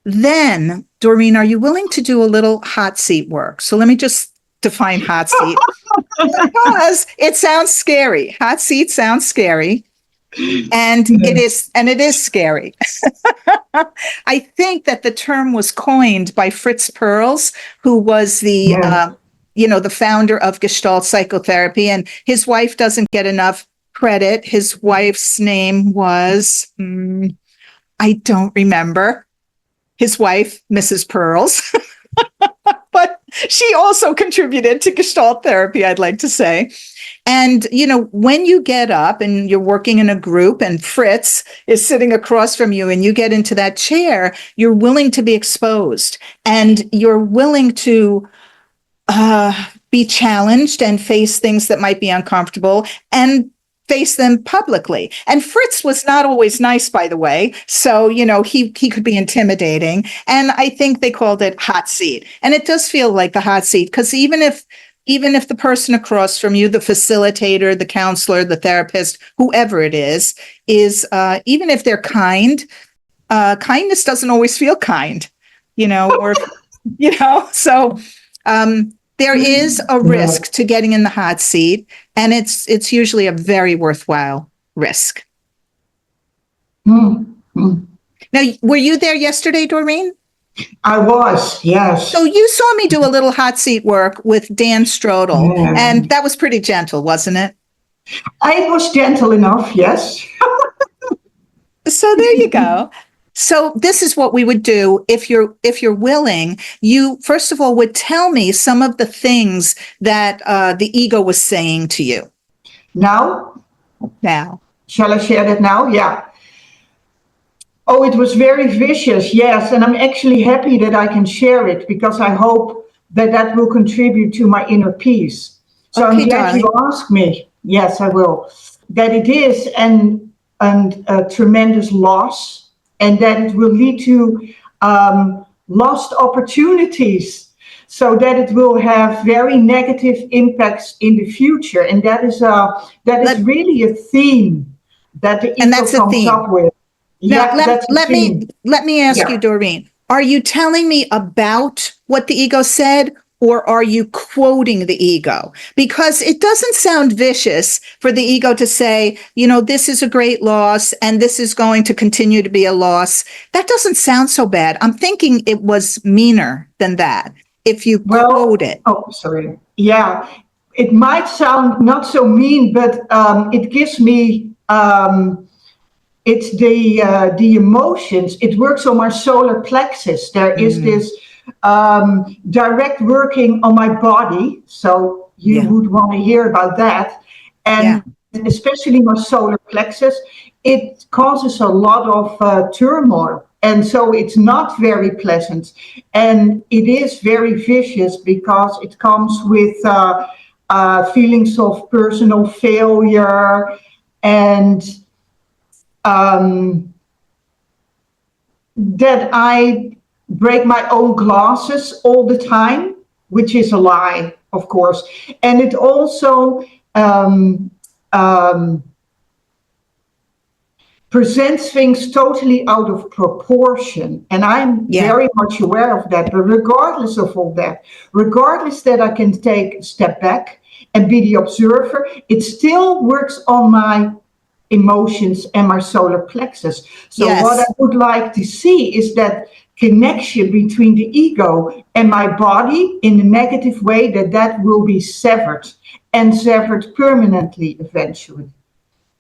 then, Doreen, are you willing to do a little hot seat work? So let me just define hot seat, because it sounds scary. Hot seat sounds scary. And it is scary. I think that the term was coined by Fritz Perls, who was the founder of Gestalt psychotherapy, and his wife doesn't get enough credit. His wife's name was, I don't remember. His wife, Mrs. Perls. But she also contributed to Gestalt therapy, I'd like to say. And, when you get up and you're working in a group and Fritz is sitting across from you and you get into that chair, you're willing to be exposed and you're willing to be challenged and face things that might be uncomfortable and face them publicly. And Fritz was not always nice, by the way. So, he could be intimidating. And I think they called it hot seat. And it does feel like the hot seat, because even if the person across from you, the facilitator, the counselor, the therapist, whoever it is, even if they're kind, kindness doesn't always feel kind, so, there is a risk to getting in the hot seat, and it's usually a very worthwhile risk. Now, were you there yesterday, Doreen? I was, yes. So you saw me do a little hot seat work with Dan Strodel, and that was pretty gentle, wasn't it? It was gentle enough, yes. So there you go. So this is what we would do if you're willing. You first of all would tell me some of the things that the ego was saying to you. Now? Shall I share that now? Yeah. Oh, it was very vicious, yes. And I'm actually happy that I can share it, because I hope that will contribute to my inner peace. So okay, I'm glad you asked me. Yes, I will. That it is a tremendous loss. And that it will lead to lost opportunities, so that it will have very negative impacts in the future. And that is really a theme that the ego comes up with. Now, let me ask you, Doreen, are you telling me about what the ego said, or are you quoting the ego? Because it doesn't sound vicious for the ego to say, this is a great loss and this is going to continue to be a loss. That doesn't sound so bad. I'm thinking it was meaner than that if you quote it. Oh, sorry. Yeah, it might sound not so mean, but it gives me, it's the emotions. It works on my solar plexus. There is this direct working on my body, so you would want to hear about that, and especially my solar plexus. It causes a lot of turmoil, and so it's not very pleasant, and it is very vicious because it comes with feelings of personal failure and that I break my own glasses all the time, which is a lie, of course. And it also presents things totally out of proportion. And I'm very much aware of that. But regardless of all that, regardless that I can take a step back and be the observer, it still works on my emotions and my solar plexus. So Yes. what I would like to see is that connection between the ego and my body in a negative way, that will be severed, and severed permanently eventually.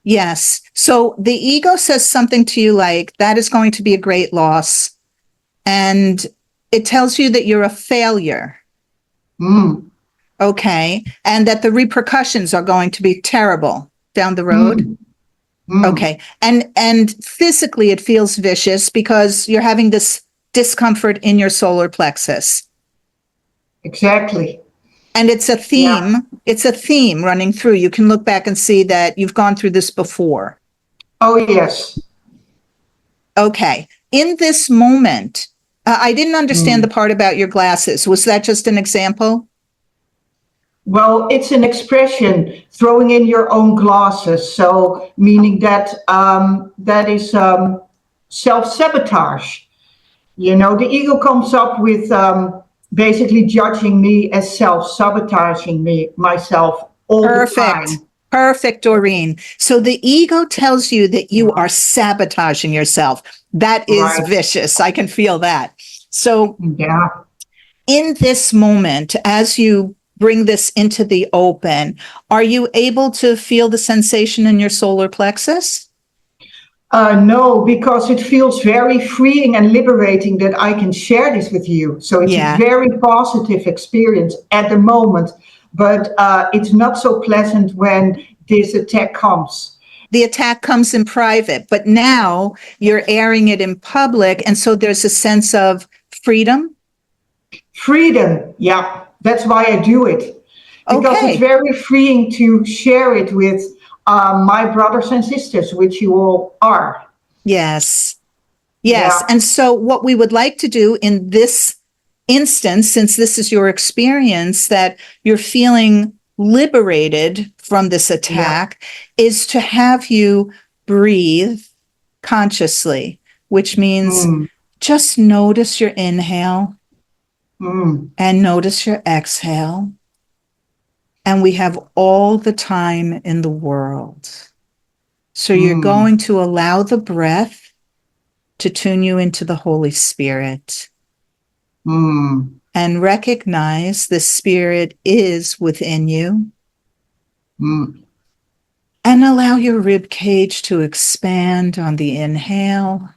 Yes. So the ego says something to you like, that is going to be a great loss. And it tells you that you're a failure. Mm, Okay. And that the repercussions are going to be terrible down the road. mm, mm. Okay. And physically it feels vicious because you're having this discomfort in your solar plexus. Exactly. And it's a theme. Yeah. It's a theme running through. You can look back and see that you've gone through this before. Oh, yes. Okay. In this moment, I didn't understand the part about your glasses. Was that just an example? Well, it's an expression, throwing in your own glasses. So meaning that that is self-sabotage. You know, the ego comes up with basically judging me as self-sabotaging myself all the Perfect. time. Perfect, Doreen. So the ego tells you that you Yeah. are sabotaging yourself. That is Right. vicious. I can feel that. So Yeah. in this moment, as you bring this into the open, are you able to feel the sensation in your solar plexus? No, because it feels very freeing and liberating that I can share this with you. So it's a Yeah. very positive experience at the moment, but it's not so pleasant when this attack comes. The attack comes in private, but now you're airing it in public. And so there's a sense of freedom. Freedom, yeah, that's why I do it. Because it's Okay. very freeing to share it with my brothers and sisters, which you all are. Yes. Yes. Yeah. And so what we would like to do in this instance, since this is your experience that you're feeling liberated from this attack, is to have you breathe consciously, which means Mm, just notice your inhale mm, and notice your exhale. And we have all the time in the world. So you're mm, going to allow the breath to tune you into the Holy Spirit mm, and recognize the Spirit is within you. mm, And allow your rib cage to expand on the inhale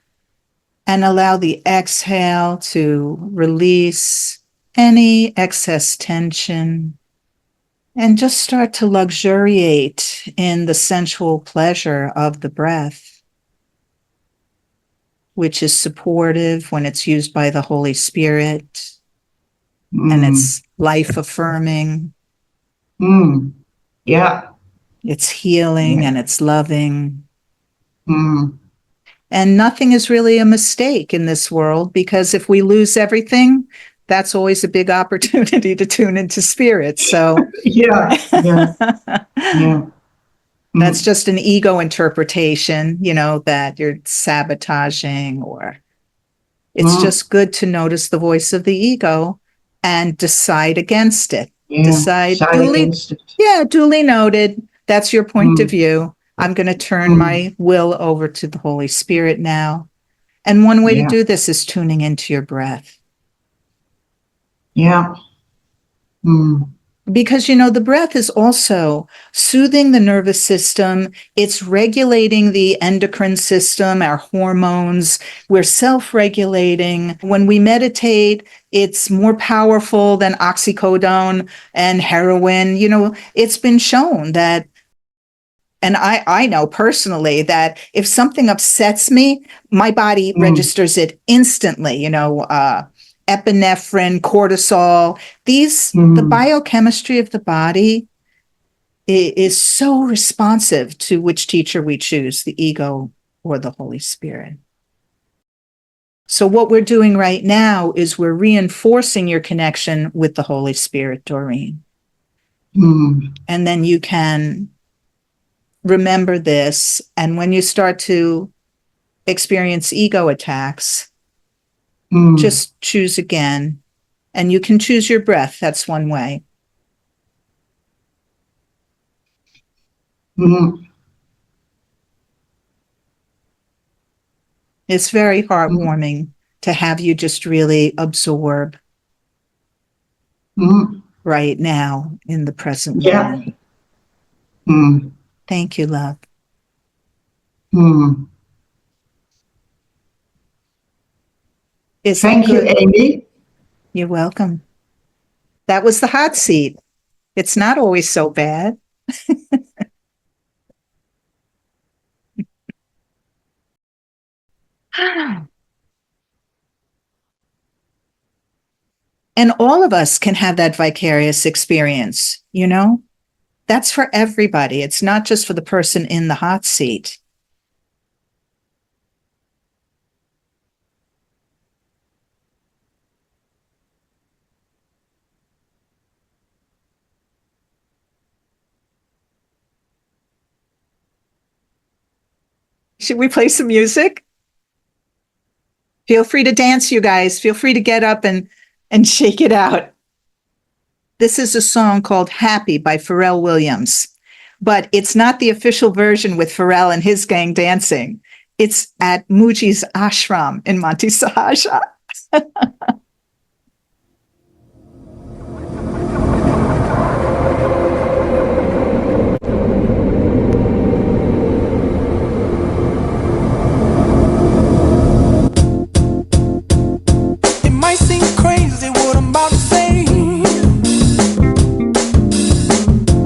and allow the exhale to release any excess tension and just start to luxuriate in the sensual pleasure of the breath, which is supportive when it's used by the Holy Spirit and mm, it's life affirming, mm. Yeah. it's healing Yeah. and it's loving. Mm. And nothing is really a mistake in this world because if we lose everything, that's always a big opportunity to tune into spirit. So Yeah. Yeah. Yeah. that's Mm. just an ego interpretation, that you're sabotaging, or it's Mm. just good to notice the voice of the ego and decide against it. Yeah. Decide Side against it. duly noted. That's your point of Mm. view. I'm going to turn Mm. my will over to the Holy Spirit now. And one way to Yeah. do this is tuning into your breath. Yeah. Mm. Because, the breath is also soothing the nervous system. It's regulating the endocrine system, our hormones. We're self-regulating. When we meditate, it's more powerful than oxycodone and heroin. It's been shown that, and I know personally that if something upsets me, my body Mm. registers it instantly, epinephrine, cortisol, the Mm. biochemistry of the body is so responsive to which teacher we choose, the ego or the Holy Spirit. So what we're doing right now is we're reinforcing your connection with the Holy Spirit, Doreen. Mm. And then you can remember this. And when you start to experience ego attacks, Mm. just choose again. And you can choose your breath. That's one way. Mm. It's very heartwarming to have you just really absorb Mm, right now in the present yeah. moment. Mm, Thank you, love. mm. Is it Thank you, good? Amy. You're welcome. That was the hot seat. It's not always so bad. And all of us can have that vicarious experience, you know? That's for everybody. It's not just for the person in the hot seat. Should we play some music? Feel free to dance, you guys. Feel free to get up and shake it out. This is a song called Happy by Pharrell Williams, but it's not the official version with Pharrell and his gang dancing. It's at Muji's ashram in Monty Sahaja. It might seem crazy what I'm about to say.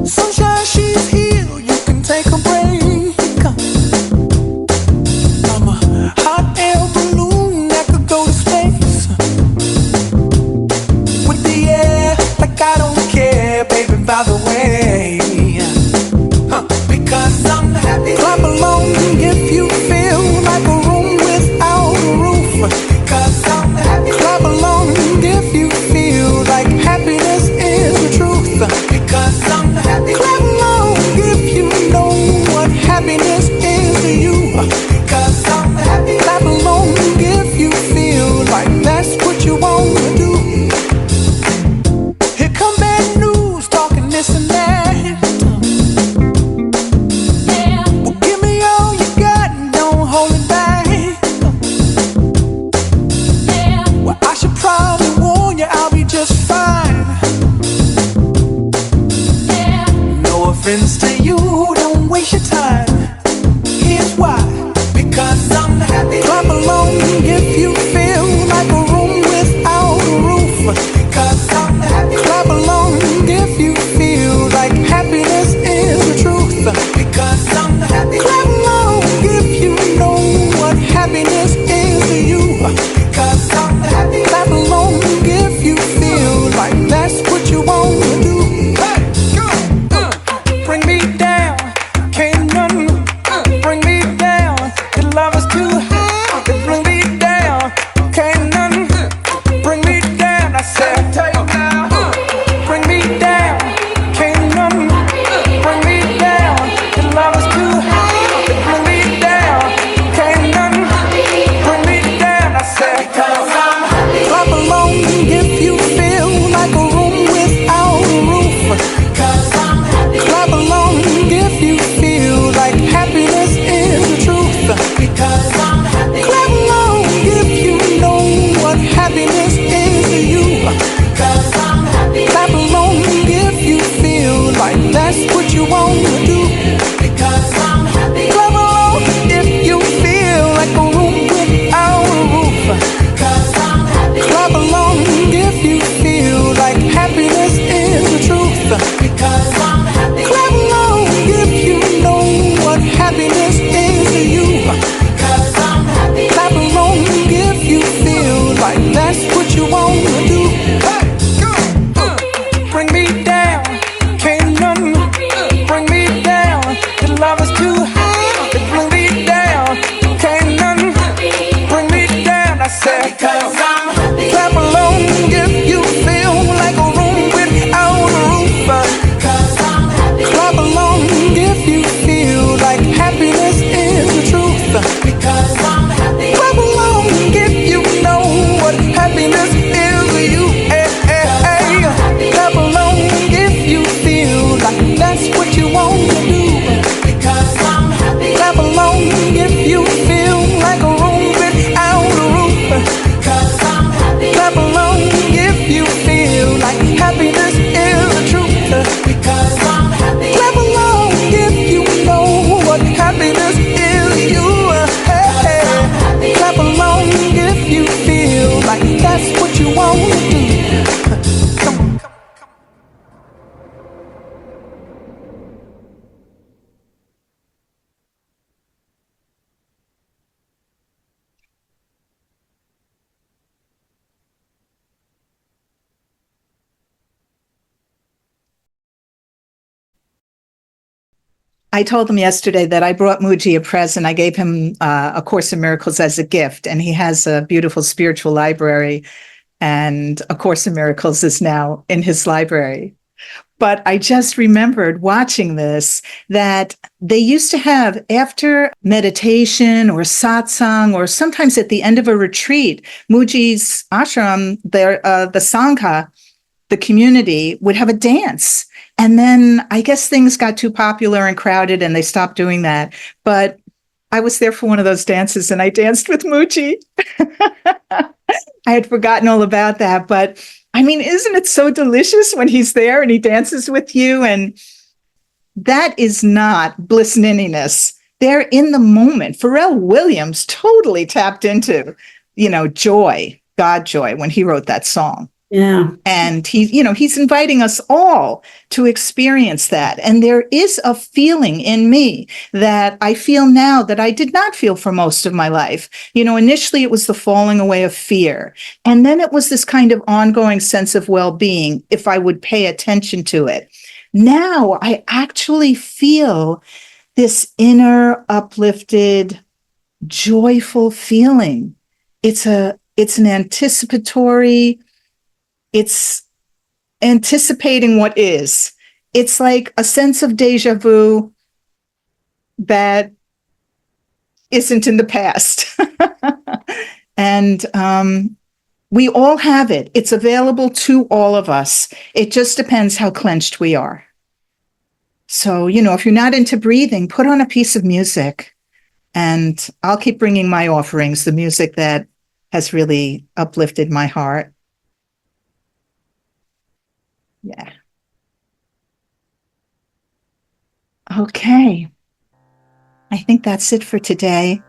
Sunshine, she's here, you can take a break. I'm a hot air balloon that could go to space. With the air, like I don't care, baby, by the way. Because I'm happy. Clap along if you feel like a room without a roof. Because I'm happy. Clap along if you feel like happiness is the truth. Because I'm happy. Clap along if you know what happiness is to you. Because I'm happy. Clap along if you feel like that's what you want to do. Here come bad news, talking this and that. Well, give me all you got and don't hold it back. Well, I should probably warn you, I'll be just fine. No offense to you, don't waste your time. Here's why. Because I'm happy. Clap along if you feel like a room without a roof. Because I'm happy. Clap along if you feel like happiness is the truth. Because I'm happy. Clap along if you know what happiness is to you. Because I'm happy. Clap along if you feel like that's what you want to do. Hey, go. Bring me down, can't I told him yesterday that I brought Muji a present. I gave him A Course in Miracles as a gift, and he has a beautiful spiritual library, and A Course in Miracles is now in his library. But I just remembered watching this that they used to have, after meditation or satsang, or sometimes at the end of a retreat, Muji's ashram, the Sangha, the community, would have a dance. And then I guess things got too popular and crowded and they stopped doing that. But I was there for one of those dances and I danced with Muji. I had forgotten all about that. But I mean, isn't it so delicious when he's there and he dances with you? And that is not bliss ninniness. They're in the moment. Pharrell Williams totally tapped into, joy, God joy, when he wrote that song. Yeah. And he's inviting us all to experience that. And there is a feeling in me that I feel now that I did not feel for most of my life. Initially it was the falling away of fear. And then it was this kind of ongoing sense of well-being if I would pay attention to it. Now I actually feel this inner uplifted, joyful feeling. It's an anticipatory, it's anticipating what is. It's like a sense of deja vu that isn't in the past. And we all have it. It's available to all of us. It just depends how clenched we are. So, if you're not into breathing, put on a piece of music. And I'll keep bringing my offerings, the music that has really uplifted my heart. Yeah. Okay. I think that's it for today.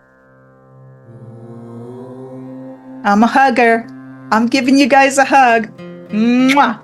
I'm a hugger. I'm giving you guys a hug. Mwah.